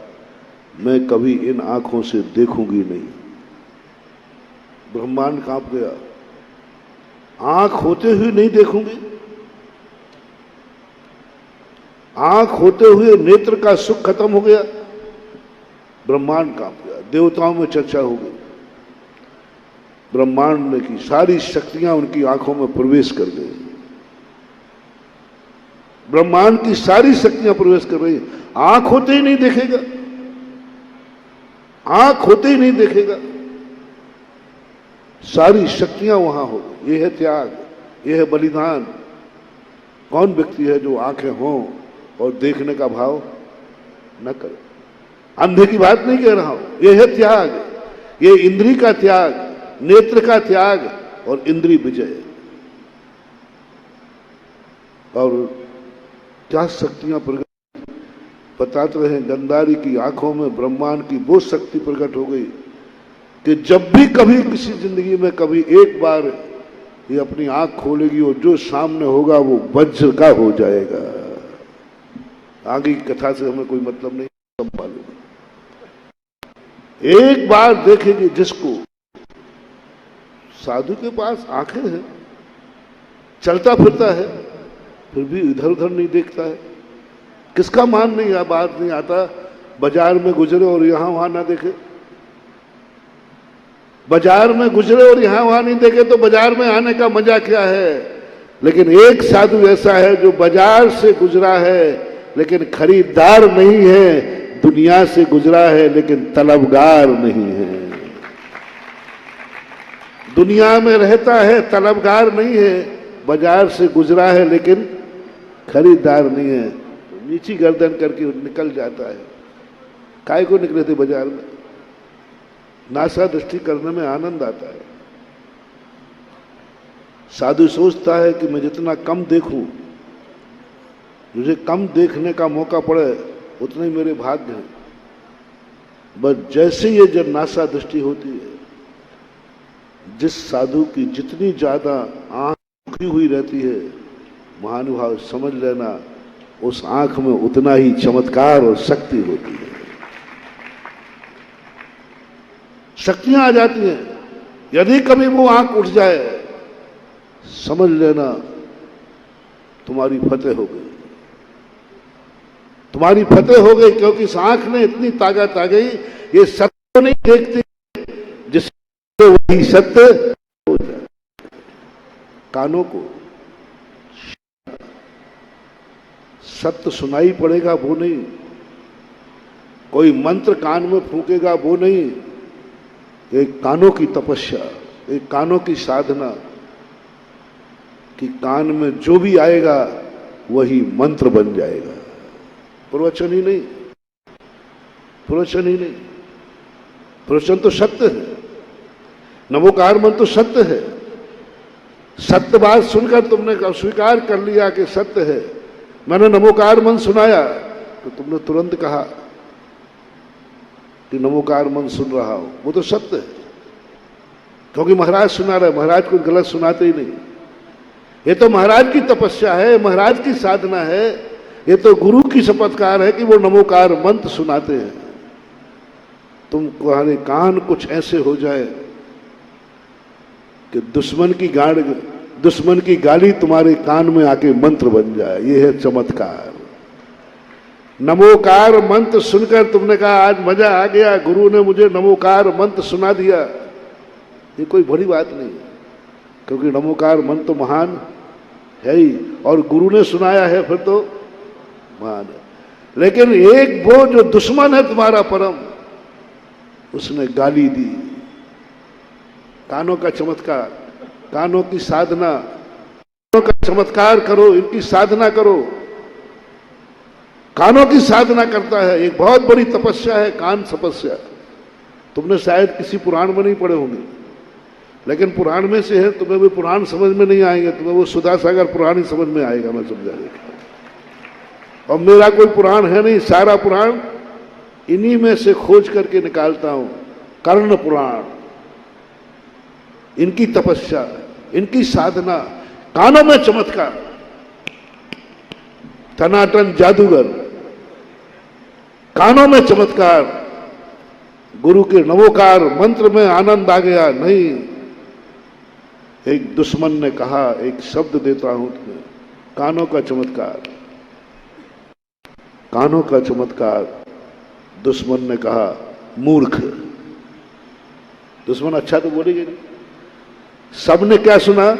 मैं कभी इन आंखों से देखूंगी नहीं। ब्रह्मांड कांप गया, आंख होते हुए नहीं देखूंगी। आंख होते हुए नेत्र का सुख खत्म हो गया, ब्रह्मांड कांप गया। देवताओं में चर्चा हो गई, ब्रह्मांड ने की सारी शक्तियां उनकी आंखों में प्रवेश कर गई। ब्रह्मांड की सारी शक्तियां प्रवेश कर रही, आंख होते ही नहीं देखेगा, आंख होते ही नहीं देखेगा। सारी शक्तियां वहां हो गई। यह है त्याग, यह है बलिदान। कौन व्यक्ति है जो आंखें हों और देखने का भाव न करे। अंधे की बात नहीं कह रहा हूं, यह है त्याग, ये इंद्री का त्याग, नेत्र का त्याग और इंद्री विजय। और क्या शक्तियां प्रकट, बताते रहे गंधारी की आंखों में ब्रह्मांड की वो शक्ति प्रकट हो गई कि जब भी कभी किसी जिंदगी में कभी एक बार ये अपनी आंख खोलेगी और जो सामने होगा वो वज्र का हो जाएगा। आगे की कथा से हमें कोई मतलब नहीं, सब मालूम है। एक बार देखेंगे जिसको, साधु के पास आंखें हैं, चलता फिरता है, फिर भी इधर उधर नहीं देखता है, किसका मान नहीं आ बात नहीं आता, बाजार में गुजरे और यहां वहां ना देखे, बाजार में गुजरे और यहां वहां नहीं देखे तो बाजार में आने का मजा क्या है। लेकिन एक साधु ऐसा है जो बाजार से गुजरा है लेकिन खरीदार नहीं है, दुनिया से गुजरा है लेकिन तलबगार नहीं है, दुनिया में रहता है तलबगार नहीं है, बाजार से गुजरा है लेकिन खरीदार नहीं है, नीची गर्दन करके निकल जाता है। काय को निकले थे बाजार में, नासा दृष्टि करने में आनंद आता है। साधु सोचता है कि मैं जितना कम देखूं, मुझे कम देखने का मौका पड़े उतने ही मेरे भाग्य हैं। बस जैसे ये जब नासा दृष्टि होती है, जिस साधु की जितनी ज्यादा आंख खुली हुई रहती है, महानुभाव समझ लेना उस आंख में उतना ही चमत्कार और शक्ति होती है, शक्तियां आ जाती हैं। यदि कभी वो आंख उठ जाए, समझ लेना तुम्हारी फतेह हो गई, तुम्हारी फतेह हो गई, क्योंकि इस आंख ने इतनी ताकत आ गई, ये सत्य नहीं देखती, जिससे वही सत्य हो जाए। कानों को सत्य सुनाई पड़ेगा वो नहीं, कोई मंत्र कान में फूकेगा वो नहीं, एक कानों की तपस्या, एक कानों की साधना कि कान में जो भी आएगा वही मंत्र बन जाएगा। प्रवचन ही नहीं, प्रवचन ही नहीं, प्रवचन तो सत्य है, नमोकार मंत्र तो सत्य है। सत्य बात सुनकर तुमने स्वीकार कर लिया कि सत्य है। मैंने नमोकार मंत्र सुनाया तो तुमने तुरंत कहा कि नमोकार मंत्र सुन रहा हो, वो तो सत्य है, क्योंकि महाराज सुना रहे, महाराज को गलत सुनाते ही नहीं। ये तो महाराज की तपस्या है, महाराज की साधना है, ये तो गुरु की शपथकार है कि वो नमोकार मंत्र सुनाते हैं। तुम्हारे कान कुछ ऐसे हो जाए कि दुश्मन की गाली तुम्हारे कान में आके मंत्र बन जाए, ये है चमत्कार। नमोकार मंत्र सुनकर तुमने कहा आज मजा आ गया, गुरु ने मुझे नमोकार मंत्र सुना दिया, ये कोई बड़ी बात नहीं है, क्योंकि नमोकार मंत्र तो महान है ही, और गुरु ने सुनाया है फिर तो महान है। लेकिन एक वो जो दुश्मन है तुम्हारा परम, उसने गाली दी। कानों का चमत्कार, कानों की साधना, कानों का चमत्कार करो, इनकी साधना करो। कानों की साधना करता है, एक बहुत बड़ी तपस्या है कान तपस्या। तुमने शायद किसी पुराण में नहीं पढ़े होंगे, लेकिन पुराण में से है, तुम्हें वो पुराण समझ में नहीं आएंगे, तुम्हें वो सुधा सागर पुराण ही समझ में आएगा, मैं समझा देगा। और मेरा कोई पुराण है नहीं, सारा पुराण इन्हीं में से खोज करके निकालता हूं। कर्ण पुराण, इनकी तपस्या, इनकी साधना, कानों में चमत्कार, टनाटन जादूगर, कानों में चमत्कार, गुरु के नमोकार मंत्र में आनंद आ गया। नहीं, एक दुश्मन ने कहा, एक शब्द देता हूं तुम्हें, कानों का चमत्कार, कानों का चमत्कार। दुश्मन ने कहा मूर्ख। दुश्मन अच्छा तो बोलेंगे नहीं। सबने क्या सुना?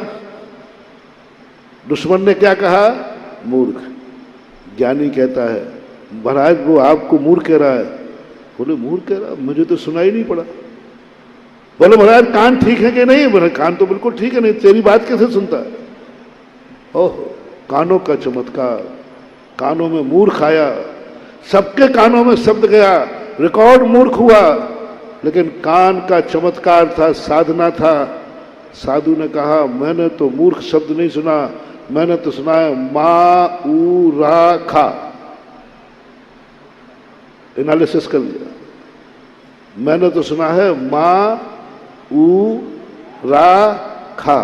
दुश्मन ने क्या कहा? मूर्ख। ज्ञानी कहता है महाराज वो आपको मूर्ख कह रहा है। बोले मूर्ख कह रहा, मुझे तो सुनाई नहीं पड़ा। बोले महाराज कान ठीक है कि नहीं? बोले कान तो बिल्कुल ठीक है, नहीं तेरी बात कैसे सुनता है? ओह, कानों का चमत्कार, कानों में मूर्ख आया, सबके कानों में शब्द गया, रिकॉर्ड मूर्ख हुआ, लेकिन कान का चमत्कार था, साधना था। साधु ने कहा मैंने तो मूर्ख शब्द नहीं सुना, मैंने तो सुना है मा ऊ रा खा, एनालिसिस कर लिया। मैंने तो सुना है मा ऊ रा खा,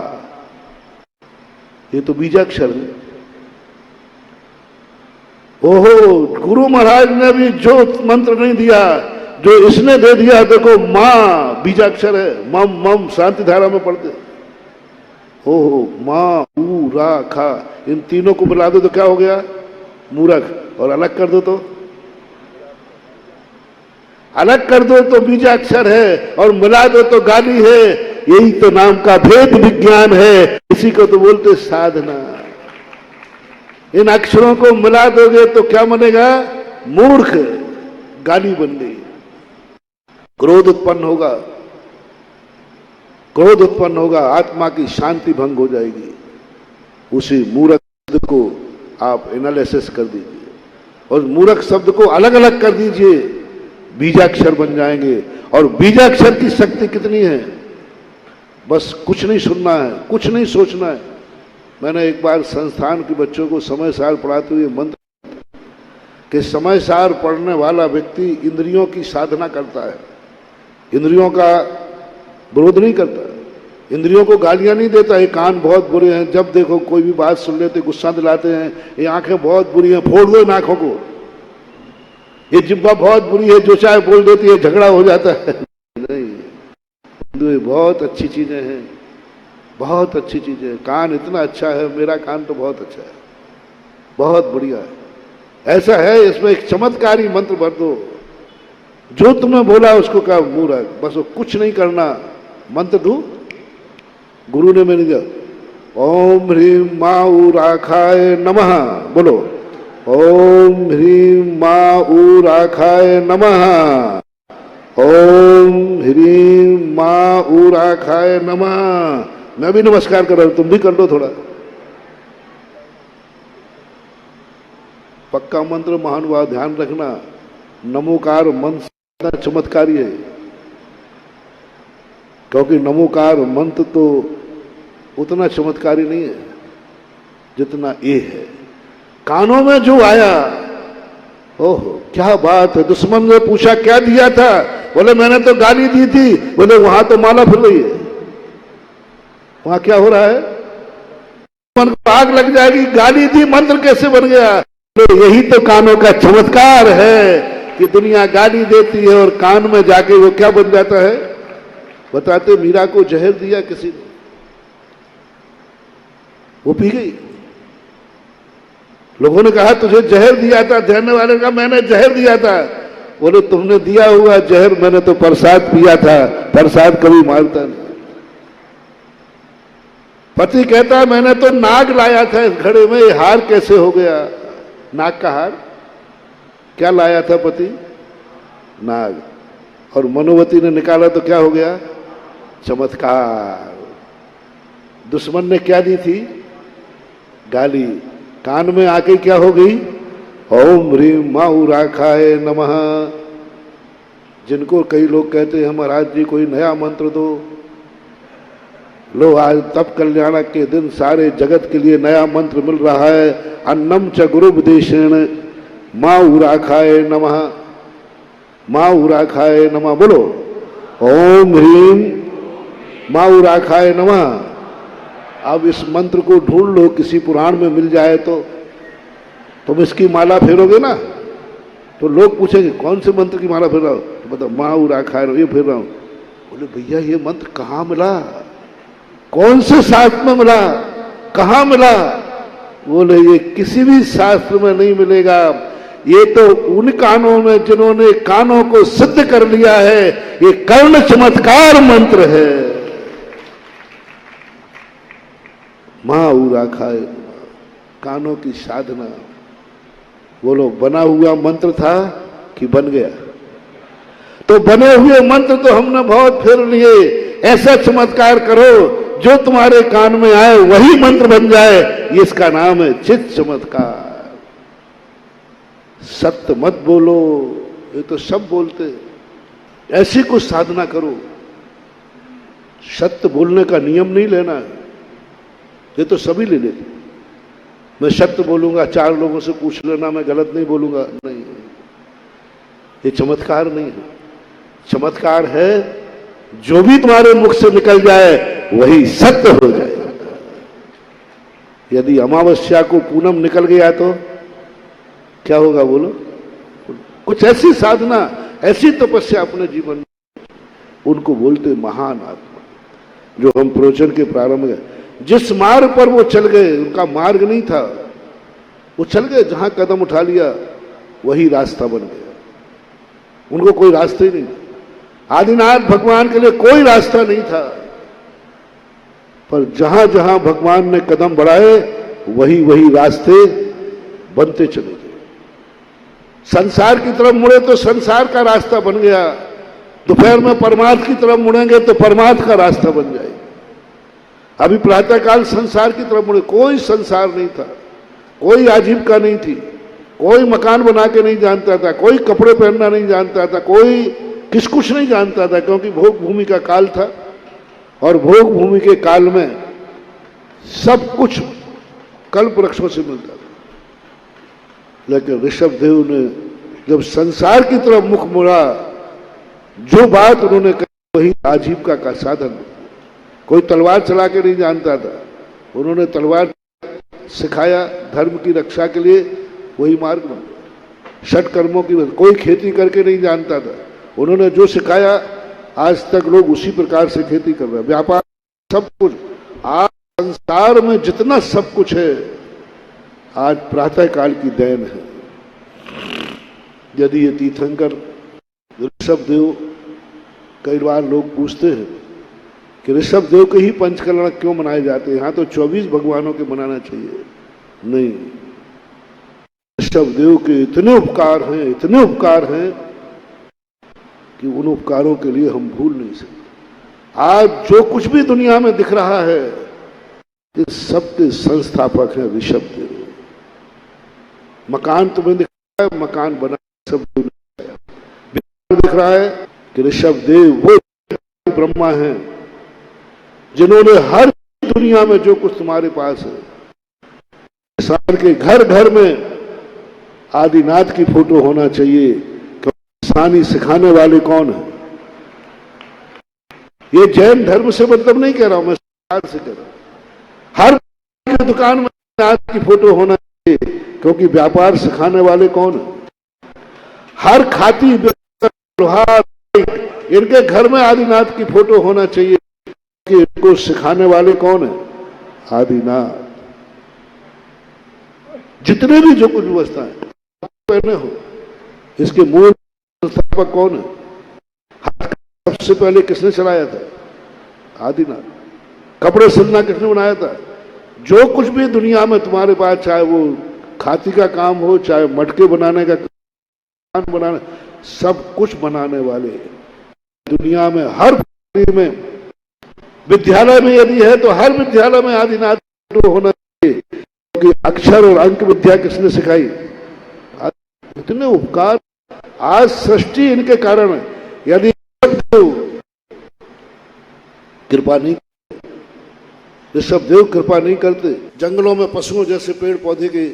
ये तो बीजाक्षर है। ओहो, गुरु महाराज ने भी जो मंत्र नहीं दिया, जो इसने दे दिया, देखो मां बीजाक्षर है, मम मम शांति धारा में पढ़ते। ओहो, मां ऊ रा खा, इन तीनों को मिला दो तो क्या हो गया? मूरख। और अलग कर दो तो, अलग कर दो तो बीजाक्षर है, और मिला दो तो गाली है। यही तो नाम का भेद विज्ञान है, इसी को तो बोलते साधना। इन अक्षरों को मिला दोगे तो क्या बनेगा? मूर्ख, गाली बन गई। क्रोध उत्पन्न होगा, क्रोध उत्पन्न होगा, आत्मा की शांति भंग हो जाएगी। उसी मूर्ख शब्द को आप एनालिसिस कर दीजिए और मूर्ख शब्द को अलग अलग कर दीजिए, बीजाक्षर बन जाएंगे। और बीजाक्षर की शक्ति कितनी है? बस कुछ नहीं सुनना है, कुछ नहीं सोचना है। मैंने एक बार संस्थान के बच्चों को समय सार पढ़ाते हुए मंत्र कि समय सार पढ़ने वाला व्यक्ति इंद्रियों की साधना करता है, इंद्रियों का विरोध नहीं करता, इंद्रियों को गालियां नहीं देता। ये कान बहुत बुरे हैं, जब देखो कोई भी बात सुन लेते गुस्सा दिलाते हैं। ये आंखें बहुत बुरी हैं, फोड़ दो इन आंखों को। ये जिब्बा बहुत बुरी है, जो चाहे बोल देती है, झगड़ा हो जाता है। नहीं, बहुत अच्छी चीजें हैं, बहुत अच्छी चीजें हैं। कान इतना अच्छा है, मेरा कान तो बहुत अच्छा है, बहुत बढ़िया है। ऐसा है, इसमें एक चमत्कारी मंत्र भर दो, जो तुमने बोला उसको कहा मूर्ख, बस वो कुछ नहीं करना। मंत्र दो, गुरु ने मैंने दिया, ओम ह्रीम मा ऊ राखाय नमः, बोलो ओम ह्रीम मा ऊ राखाय नमः, ओम ह्रीम मा ऊ राखाय नमः। मैं भी नमस्कार कर रहा हूं, तुम भी कर लो थोड़ा। पक्का मंत्र महान हुआ, ध्यान रखना। नमोकार मंत्र चमत्कारी है, क्योंकि नमोकार मंत्र तो उतना चमत्कारी नहीं है जितना ये है। कानों में जो आया, ओहो क्या बात है। दुश्मन ने पूछा क्या दिया था, बोले मैंने तो गाली दी थी। बोले वहां तो माला फिर रही है, वहां क्या हो रहा है? मन को आग लग जाएगी, गाली दी, मंत्र कैसे बन गया? तो यही तो कानों का चमत्कार है कि दुनिया गाली देती है और कान में जाके वो क्या बन जाता है? बताते मीरा को जहर दिया किसी ने, वो पी गई। लोगों ने कहा तुझे जहर दिया था, देने वाले ने कहा मैंने जहर दिया था। बोले तुमने दिया हुआ जहर, मैंने तो प्रसाद पिया था, प्रसाद कभी मारता नहीं। पति कहता मैंने तो नाग लाया था इस घड़े में, हार कैसे हो गया? नाग का हार क्या लाया था पति? नाग। और मनोवती ने निकाला तो क्या हो गया? चमत्कार। दुश्मन ने क्या दी थी? गाली। कान में आके क्या हो गई? ओम ह्रीम मा ऊ राखाय नमः। जिनको कई लोग कहते हैं महाराज जी कोई नया मंत्र दो, लो आज तप कल्याण के दिन सारे जगत के लिए नया मंत्र मिल रहा है। अन्नम च गुरुपदेशेन मा ऊ राखाय नमः, मा ऊ राखाय नमः। बोलो ओम ह्रीम मा ऊ राखाय नमः। अब इस मंत्र को ढूंढ लो, किसी पुराण में मिल जाए तो तुम इसकी माला फेरोगे ना, तो लोग पूछेंगे कौन से मंत्र की माला फेर रहा हो? तो बताओ मा ऊ राखाय ये फेर रहा हूं। बोले भैया ये मंत्र कहाँ मिला, कौन से शास्त्र में मिला, कहाँ मिला? बोले ये किसी भी शास्त्र में नहीं मिलेगा, ये तो उन कानों में जिन्होंने कानों को सिद्ध कर लिया है। ये कर्ण चमत्कार मंत्र है। मा ऊ राखाय, कानों की साधना। बोलो बना हुआ मंत्र था कि बन गया? तो बने हुए मंत्र तो हमने बहुत फेर लिए। ऐसा चमत्कार करो जो तुम्हारे कान में आए वही मंत्र बन जाए। इसका नाम है चित चमत्कार। सत्य मत बोलो, ये तो सब बोलते। ऐसी कुछ साधना करो। सत्य बोलने का नियम नहीं लेना है, ये तो सभी ले लेते। मैं सत्य बोलूंगा, 4 लोगों से पूछ लेना, मैं गलत नहीं बोलूंगा, नहीं, ये चमत्कार नहीं है। चमत्कार है जो भी तुम्हारे मुख से निकल जाए वही सत्य हो जाए। यदि अमावस्या को पूनम निकल गया तो क्या होगा बोलो? कुछ ऐसी साधना, ऐसी तपस्या अपने जीवन में, उनको बोलते महान आत्मा। जो हम प्रवचन के प्रारंभ में जिस मार्ग पर वो चल गए, उनका मार्ग नहीं था, वो चल गए, जहां कदम उठा लिया वही रास्ता बन गया, उनको कोई रास्ता ही नहीं। आदिनाथ भगवान के लिए कोई रास्ता नहीं था, पर जहां जहां भगवान ने कदम बढ़ाए वही वही रास्ते बनते चले गए। संसार की तरफ मुड़े तो संसार का रास्ता बन गया, दोपहर में परमार्थ की तरफ मुड़ेंगे तो परमार्थ का रास्ता बन जाएगा। अभी प्रातःकाल संसार की तरफ मुड़े, कोई संसार नहीं था, कोई आजीविका नहीं थी, कोई मकान बना के नहीं जानता था, कोई कपड़े पहनना नहीं जानता था, कोई किस कुछ नहीं जानता था, क्योंकि भोग भूमि का काल था और भोग भूमि के काल में सब कुछ कल्प वृक्षों से मिलता था। लेकिन ऋषभ देव ने जब संसार की तरफ मुख मोड़ा, जो बात उन्होंने कही वही आजीविका का साधन। कोई तलवार चला के नहीं जानता था, उन्होंने तलवार सिखाया धर्म की रक्षा के लिए, वही मार्ग बन गया। षट कर्मों की वजह, कोई खेती करके नहीं जानता था, उन्होंने जो सिखाया आज तक लोग उसी प्रकार से खेती कर रहे हैं। व्यापार, सब कुछ, आज संसार में जितना सब कुछ है आज प्रातः काल की देन है। यदि ये तीर्थंकर ऋषभ देव, कई बार लोग पूछते हैं कि ऋषभ देव के ही पंचकल्याण क्यों मनाए जाते हैं, यहाँ तो 24 भगवानों के मनाना चाहिए। नहीं, ऋषभ देव के इतने उपकार हैं, इतने उपकार हैं कि उन उपकारों के लिए हम भूल नहीं सकते। आज जो कुछ भी दुनिया में दिख रहा है, इस सबके संस्थापक हैं ऋषभ देव। मकान तुम्हें दिख रहा है, मकान बना सब दिख रहा है कि ऋषभ देव वो ब्रह्मा हैं जिन्होंने हर दुनिया में जो कुछ तुम्हारे पास है, किसान के घर घर में आदिनाथ की फोटो होना चाहिए। किसानी सिखाने वाले कौन है? ये जैन धर्म से मतलब नहीं कह रहा हूं, मैं सरकार से कह रहा हूं। हर दुकान में आदिनाथ की फोटो होना चाहिए, क्योंकि व्यापार सिखाने वाले कौन है? हर खाती लोहार, इनके घर में आदिनाथ की फोटो होना चाहिए कि इनको सिखाने वाले कौन है? आदिनाथ। जितने भी जो कुछ व्यवस्था है पहने हो, इसके मूल संस्थापक कौन है? सबसे पहले किसने चलाया था? आदिनाथ। कपड़े सिलना किसने बनाया था? जो कुछ भी दुनिया में तुम्हारे पास, चाहे वो खाती का काम हो, चाहे मटके बनाने का काम बनाने, सब कुछ बनाने वाले दुनिया में हर में, विद्यालय में यदि है तो हर विद्यालय में आदिनाथ होना चाहिए, क्योंकि अक्षर और अंक विद्या किसने सिखाई? इतने उपकार आज सृष्टि इनके कारण है। यदि कृपा नहीं, ऋषभ देव कृपा नहीं करते, जंगलों में पशुओं जैसे पेड़ पौधे के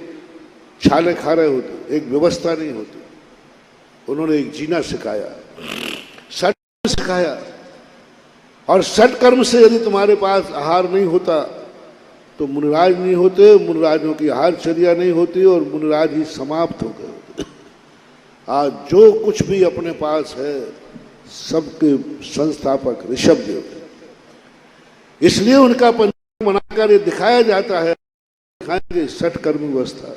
छाले खा रहे होते, एक व्यवस्था नहीं होती। उन्होंने एक जीना सिखाया, सट सिखाया, और सट कर्म से यदि तुम्हारे पास आहार नहीं होता तो मुनिराज नहीं होते, मुनिराजों की आहारचर्या नहीं होती और मुनिराज ही समाप्त हो गए होते। आज जो कुछ भी अपने पास है सबके संस्थापक ऋषभ देव है। इसलिए उनका पंचांग बनाकर ये दिखाया जाता है। दिखाएंगे सठ कर्म व्यवस्था,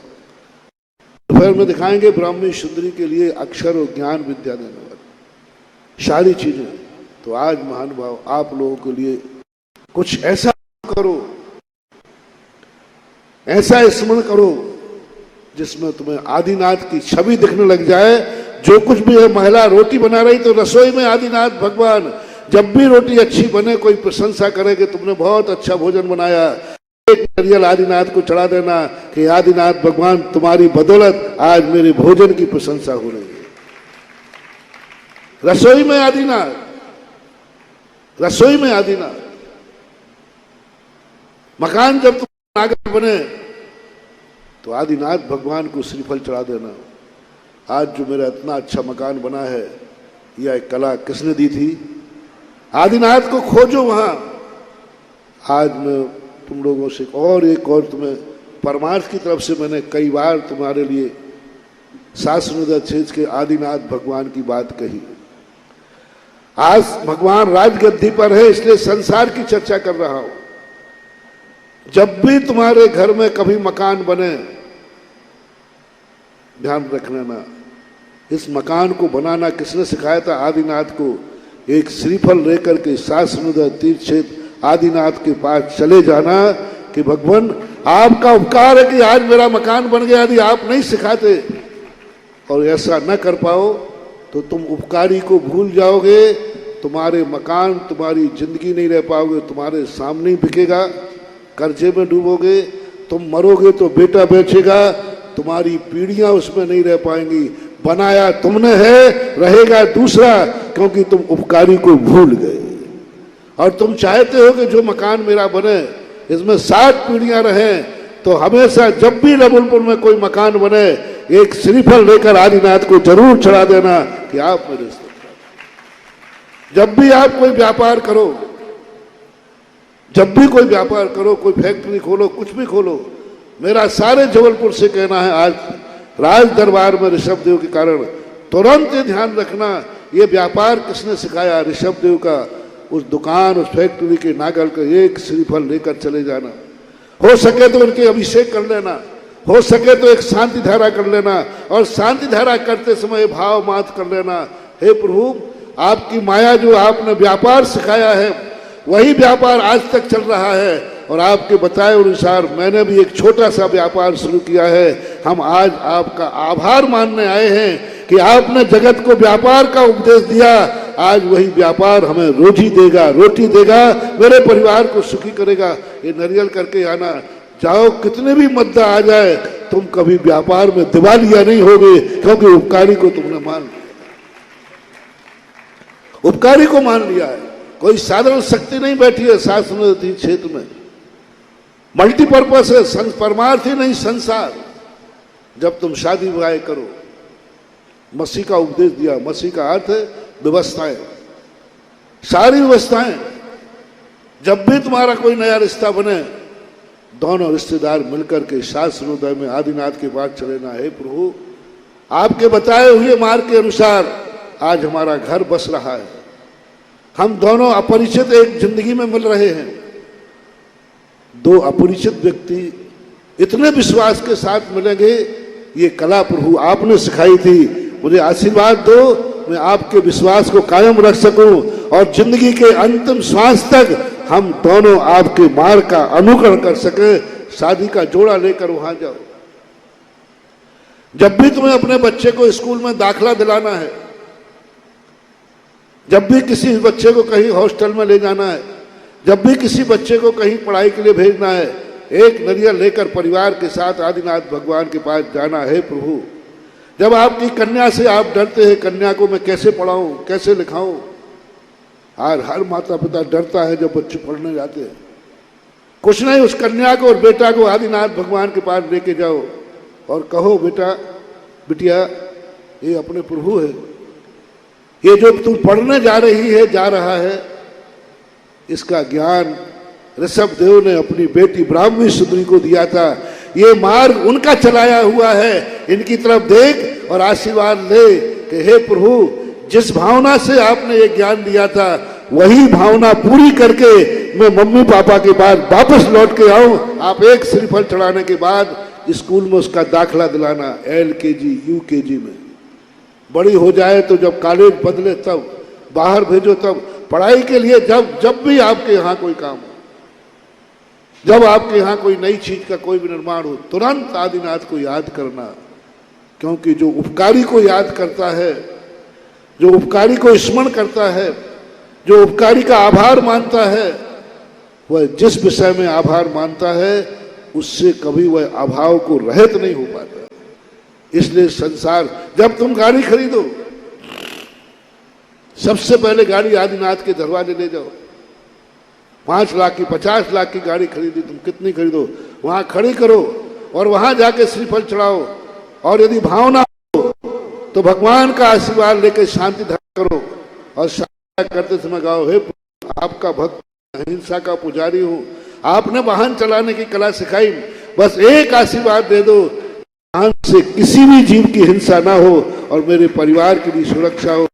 दोपहर में दिखाएंगे ब्राह्मणी शुद्री के लिए अक्षर और ज्ञान विद्या देने वाले सारी चीजें। तो आज महानुभाव आप लोगों के लिए कुछ ऐसा करो, ऐसा स्मरण करो जिसमें तुम्हें आदिनाथ की छवि दिखने लग जाए। जो कुछ भी है, महिला रोटी बना रही तो रसोई में आदिनाथ भगवान, जब भी रोटी अच्छी बने कोई प्रशंसा करे कि तुमने बहुत अच्छा भोजन बनाया, एक नारियल आदिनाथ को चढ़ा देना कि आदिनाथ भगवान तुम्हारी बदौलत आज मेरे भोजन की प्रशंसा हो रही है। रसोई में आदिनाथ, रसोई में आदिनाथ। मकान जब तुम आगे बने तो आदिनाथ भगवान को श्रीफल चढ़ा देना। आज जो मेरा इतना अच्छा मकान बना है, यह कला किसने दी थी? आदिनाथ को खोजो वहां। आज मैं तुम लोगों से एक और तुम्हें परमार्थ की तरफ से मैंने कई बार तुम्हारे लिए शास्त्रोदय क्षेत्र के आदिनाथ भगवान की बात कही। आज भगवान राजगद्दी पर है, इसलिए संसार की चर्चा कर रहा हूं। जब भी तुम्हारे घर में कभी मकान बने, ध्यान रख लेना, इस मकान को बनाना किसने सिखाया था? आदिनाथ को। एक श्रीफल लेकर के शास्त्रोदय तीर्थ क्षेत्र आदिनाथ के पास चले जाना कि भगवान आपका उपकार है कि आज मेरा मकान बन गया। यदि आप नहीं सिखाते और ऐसा न कर पाओ तो तुम उपकारी को भूल जाओगे, तुम्हारे मकान, तुम्हारी जिंदगी नहीं रह पाओगे, तुम्हारे सामने ही बिकेगा, कर्जे में डूबोगे, तुम मरोगे तो बेटा बेचेगा, तुम्हारी पीढ़ियां उसमें नहीं रह पाएंगी। बनाया तुमने है, रहेगा दूसरा, क्योंकि तुम उपकारी को भूल गए। और तुम चाहते हो कि जो मकान मेरा बने इसमें 60 पीढ़ियां रहें, तो हमेशा जब भी रबुलपुर में कोई मकान बने, एक श्रीफल लेकर आदिनाथ को जरूर चढ़ा देना कि आप मेरे साथ। जब भी आप कोई व्यापार करो, जब भी कोई व्यापार करो, कोई फैक्ट्री खोलो, कुछ भी खोलो, मेरा सारे जबलपुर से कहना है, आज राज दरबार में ऋषभदेव के कारण तुरंत ये ध्यान रखना, ये व्यापार किसने सिखाया? ऋषभदेव का। उस दुकान, उस फैक्ट्री के नागल का एक श्रीफल लेकर चले जाना। हो सके तो उनके अभिषेक कर लेना, हो सके तो एक शांति धारा कर लेना, और शांति धारा करते समय भाव मात कर लेना, हे प्रभु आपकी माया जो आपने व्यापार सिखाया है वही व्यापार आज तक चल रहा है, और आपके बताए अनुसार मैंने भी एक छोटा सा व्यापार शुरू किया है। हम आज आपका आभार मानने आए हैं कि आपने जगत को व्यापार का उपदेश दिया, आज वही व्यापार हमें रोजी देगा, रोटी देगा, मेरे परिवार को सुखी करेगा। ये नारियल करके आना, जाओ कितने भी मद्दा आ जाए, तुम कभी व्यापार में दिवालिया नहीं होगे, क्योंकि उपकारी को तुमने मान लिया, उपकारी को मान लिया है। कोई साधारण शक्ति नहीं बैठी है शास्त्र क्षेत्र में, मल्टीपर्पज है, परमार्थ ही नहीं संसार। जब तुम शादी विवाह करो, मसीह का उपदेश दिया, मसीह का अर्थ है व्यवस्थाएं, सारी व्यवस्थाएं। जब भी तुम्हारा कोई नया रिश्ता बने, दोनों रिश्तेदार मिलकर के शास्त्रोदय में आदिनाथ के पास चले ना, हे प्रभु आपके बताए हुए मार्ग के अनुसार आज हमारा घर बस रहा है, हम दोनों अपरिचित एक जिंदगी में मिल रहे हैं। दो अपरिचित व्यक्ति इतने विश्वास के साथ मिलेंगे, ये कला प्रभु आपने सिखाई थी। मुझे आशीर्वाद दो, मैं आपके विश्वास को कायम रख सकूं, और जिंदगी के अंतिम श्वास तक हम दोनों आपके मार्ग का अनुकरण कर सके। शादी का जोड़ा लेकर वहां जाओ। जब भी तुम्हें अपने बच्चे को स्कूल में दाखिला दिलाना है, जब भी किसी बच्चे को कहीं हॉस्टल में ले जाना है, जब भी किसी बच्चे को कहीं पढ़ाई के लिए भेजना है, एक नारियल लेकर परिवार के साथ आदिनाथ भगवान के पास जाना है। प्रभु जब आपकी कन्या से आप डरते हैं, कन्या को मैं कैसे पढ़ाऊं, कैसे लिखाऊं, हर माता पिता डरता है जब बच्चे पढ़ने जाते हैं। कुछ नहीं, उस कन्या को और बेटा को आदिनाथ भगवान के पास लेके जाओ और कहो, बेटा बिटिया ये अपने प्रभु है, ये जो तुम पढ़ने जा रही है, जा रहा है, इसका ज्ञान ऋषभदेव ने अपनी बेटी ब्राह्मी सुंदरी को दिया था। ये मार्ग उनका चलाया हुआ है, इनकी तरफ देख और आशीर्वाद ले कि हे प्रभु जिस भावना से आपने ये ज्ञान दिया था, वही भावना पूरी करके मैं मम्मी पापा के पास वापस लौट के आऊं। आप एक श्रीफल चढ़ाने के बाद स्कूल में उसका दाखिला दिलाना, LKG UKG में। बड़ी हो जाए तो जब कॉलेज बदले तब, बाहर भेजो तब, पढ़ाई के लिए जब भी आपके यहाँ कोई काम हो, जब आपके यहाँ कोई नई चीज का कोई भी निर्माण हो, तुरंत आदिनाथ को याद करना, क्योंकि जो उपकारी को याद करता है, जो उपकारी को स्मरण करता है, जो उपकारी का आभार मानता है, वह जिस विषय में आभार मानता है उससे कभी वह अभाव को रहित नहीं हो पाता। इसलिए संसार, जब तुम गाड़ी खरीदो, सबसे पहले गाड़ी आदिनाथ के दरवाजे ले जाओ। 5 लाख की 50 लाख की गाड़ी खरीदी, तुम कितनी खरीदो, वहां खड़ी करो और वहां जाके श्रीफल चढ़ाओ, और यदि भावना हो तो भगवान का आशीर्वाद लेकर शांति धारण करो, और शांति करते समय गाओ, हे आपका भक्त, अहिंसा का पुजारी हूं, आपने वाहन चलाने की कला सिखाई, बस एक आशीर्वाद दे दो, वाहन से किसी भी जीव की हिंसा ना हो और मेरे परिवार की भी सुरक्षा हो।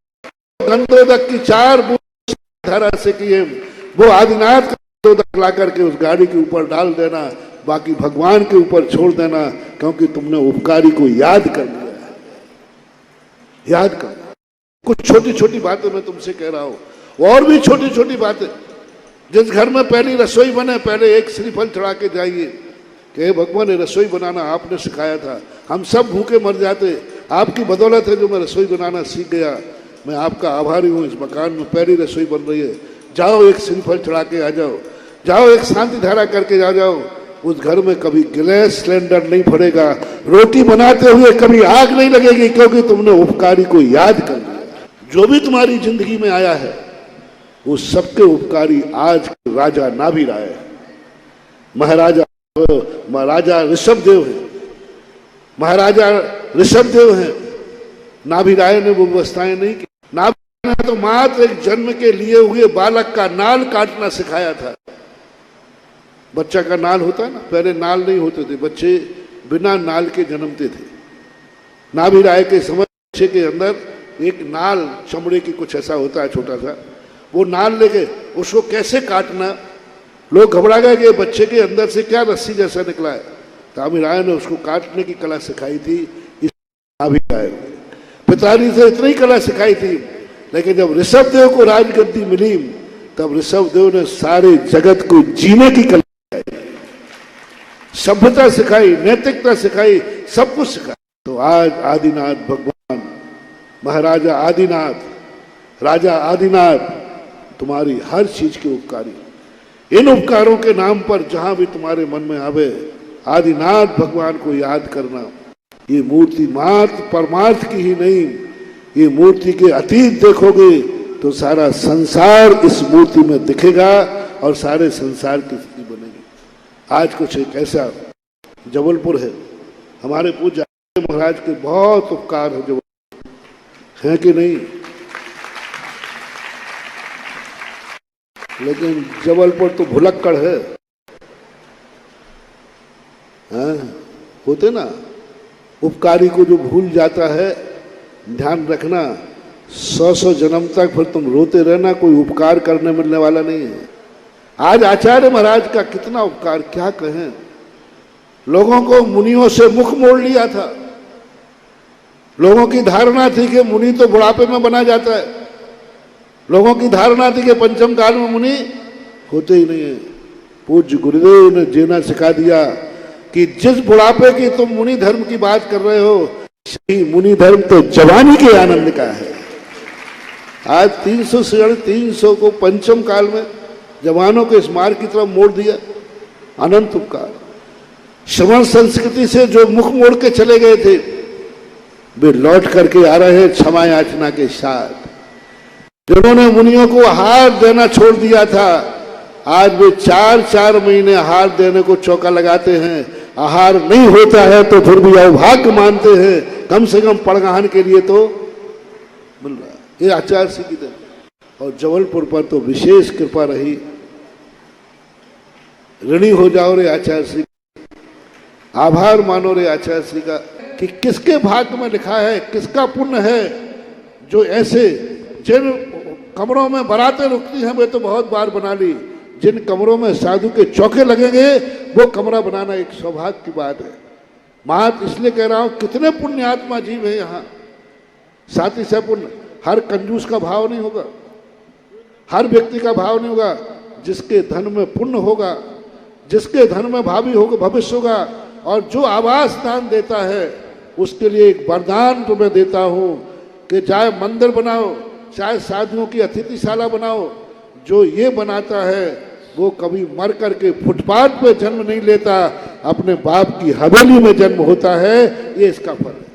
गंधोदक की 4 बूंद धारा से किए, वो आदिनाथ का गंधोदक ला करके उस गाड़ी के ऊपर डाल देना, बाकी भगवान के ऊपर छोड़ देना, क्योंकि तुमने उपकारी को याद कर लिया है। याद कर, कुछ छोटी छोटी बातें मैं तुमसे कह रहा हूं, और भी छोटी छोटी बातें। जिस घर में पहली रसोई बने, पहले एक श्रीफल चढ़ा के जाइए कि भगवान ने रसोई बनाना आपने सिखाया था, हम सब भूखे मर जाते, आपकी बदौलत है जो मैं रसोई बनाना सीख गया, मैं आपका आभारी हूँ। इस मकान में पहली रसोई बन रही है, जाओ एक श्रीफल चढ़ा के आ जाओ, जाओ एक शांति धारा करके आ जाओ। उस घर में कभी गैस सिलेंडर नहीं फटेगा, रोटी बनाते हुए कभी आग नहीं लगेगी, क्योंकि तुमने उपकारी को याद कर लिया। जो भी तुम्हारी जिंदगी में आया है वो सबके उपकारी आज राजा नाभि राय है, महाराजा ऋषभदेव है, महाराजा ऋषभदेव है। नाभि राय ने वो व्यवस्थाएं नहीं की। नाभि राय ने तो मात्र एक जन्म के लिए हुए बालक का नाल काटना सिखाया था। बच्चा का नाल होता है ना, पहले नाल नहीं होते थे, बच्चे बिना नाल के जन्मते थे। नाभि राय के समय बच्चे के अंदर एक नाल चमड़े की कुछ ऐसा होता है छोटा सा, वो नाल लेके उसको कैसे काटना, लोग घबरा गए कि बच्चे के अंदर से क्या रस्सी जैसा निकला है। नाभि राय ने उसको काटने की कला सिखाई थी। इस नाभि राय पिताजी से इतनी कला सिखाई थी, लेकिन जब ऋषभदेव को राजगद्दी मिली तब ऋषभदेव ने सारे जगत को जीने की कला सिखाई, सभ्यता सिखाई, नैतिकता सिखाई, सब कुछ सिखाई। तो आज आदिनाथ भगवान, महाराजा आदिनाथ, राजा आदिनाथ तुम्हारी हर चीज के उपकारी। इन उपकारों के नाम पर जहां भी तुम्हारे मन में आवे, आदिनाथ भगवान को याद करना। ये मूर्ति मात्र परमार्थ की ही नहीं, ये मूर्ति के अतीत देखोगे तो सारा संसार इस मूर्ति में दिखेगा और सारे संसार की स्थिति बनेगी। आज कुछ एक ऐसा जबलपुर है, हमारे पूज्य महाराज के बहुत उपकार है, जबलपुर है कि नहीं, लेकिन जबलपुर तो भुलक्कड़ है। हाँ, होते ना, उपकारी को जो भूल जाता है, ध्यान रखना 100 जन्म तक फिर तुम रोते रहना, कोई उपकार करने मिलने वाला नहीं है। आज आचार्य महाराज का कितना उपकार, क्या कहें। लोगों को मुनियों से मुख मोड़ लिया था। लोगों की धारणा थी कि मुनि तो बुढ़ापे में बना जाता है, लोगों की धारणा थी कि पंचम काल में मुनि होते ही नहीं है। पूज्य गुरुदेव ने जीना सिखा दिया कि जिस बुढ़ापे की तुम मुनि धर्म की बात कर रहे हो, सही मुनि धर्म तो जवानी के आनंद का है। आज 300 से 300 को पंचम काल में जवानों को इस मार्ग की तरफ मोड़ दिया। अनंत उपकार। श्रवण संस्कृति से जो मुख मोड़ के चले गए थे, वे लौट करके आ रहे हैं क्षमा याचना के साथ। जिन्होंने मुनियों को आहार देना छोड़ दिया था, आज वे 4-4 महीने आहार देने को चौका लगाते हैं। आहार नहीं होता है तो फिर भी अभाग्य मानते हैं, कम से कम पड़गाहन के लिए तो मिल रहा है। ये आचार्य श्री की देन। और जबलपुर पर तो विशेष कृपा रही। ऋणी हो जाओ रे आचार्य श्री, आभार मानो रे आचार्य श्री का, कि किसके भाग्य में लिखा है, किसका पुण्य है जो ऐसे जिन कमरों में बारातें रुकती हैं वे तो बहुत बार बना ली, जिन कमरों में साधु के चौके लगेंगे वो कमरा बनाना एक सौभाग्य की बात है। मात्र इसलिए कह रहा हूं, कितने पुण्यात्मा जीव है यहाँ। साथ ही साथ पुण्य हर कंजूस का भाव नहीं होगा, हर व्यक्ति का भाव नहीं होगा। जिसके धन में पुण्य होगा, जिसके धन में भावी होगा, भविष्य होगा, और जो आवास दान देता है उसके लिए एक वरदान तो मैं देता हूं कि चाहे मंदिर बनाओ, चाहे साधुओं की अतिथिशाला बनाओ, जो ये बनाता है वो कभी मर करके फुटपाथ पे जन्म नहीं लेता, अपने बाप की हवेली में जन्म होता है। ये इसका फल है।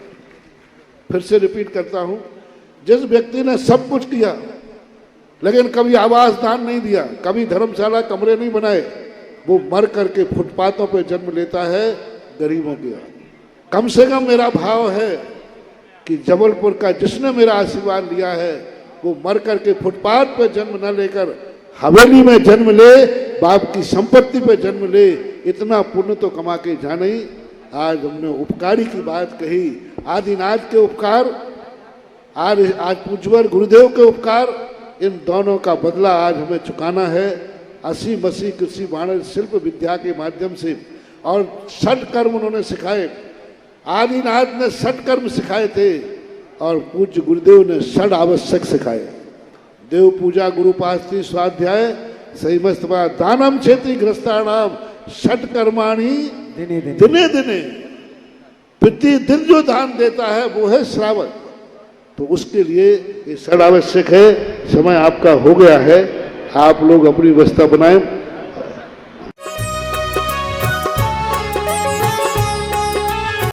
फिर से रिपीट करता हूं, जिस व्यक्ति ने सब कुछ किया लेकिन कभी आवास दान नहीं दिया, कभी धर्मशाला कमरे नहीं बनाए, वो मर करके फुटपाथों पे जन्म लेता है। गरीबों की बात। कम से कम मेरा भाव है कि जबलपुर का जिसने मेरा आशीर्वाद लिया है वो मर करके फुटपाथ पर जन्म न लेकर हवेली में जन्म ले, बाप की संपत्ति पे जन्म ले, इतना पुण्य तो कमा के जाने। आज हमने उपकारी की बात कही, आदिनाथ के उपकार, आज पूज्यवर गुरुदेव के उपकार, इन दोनों का बदला आज हमें चुकाना है। 80 मसीह कृषि वाणिज्य शिल्प विद्या के माध्यम से और 60 कर्म उन्होंने सिखाए। आदिनाथ ने 60 कर्म सिखाए थे और पूज्य गुरुदेव ने 60 आवश्यक सिखाए। देव पूजा गुरुपास्ति स्वाध्याय सही मस्तवा दानम क्षेत्री ग्रस्ताणाम 60 कर्माणी दिने दिने दिने दिने। प्रतिदिन जो दान देता है वो है श्रावक। तो उसके लिए ये 60 आवश्यक है। समय आपका हो गया है, आप लोग अपनी व्यवस्था बनाएं।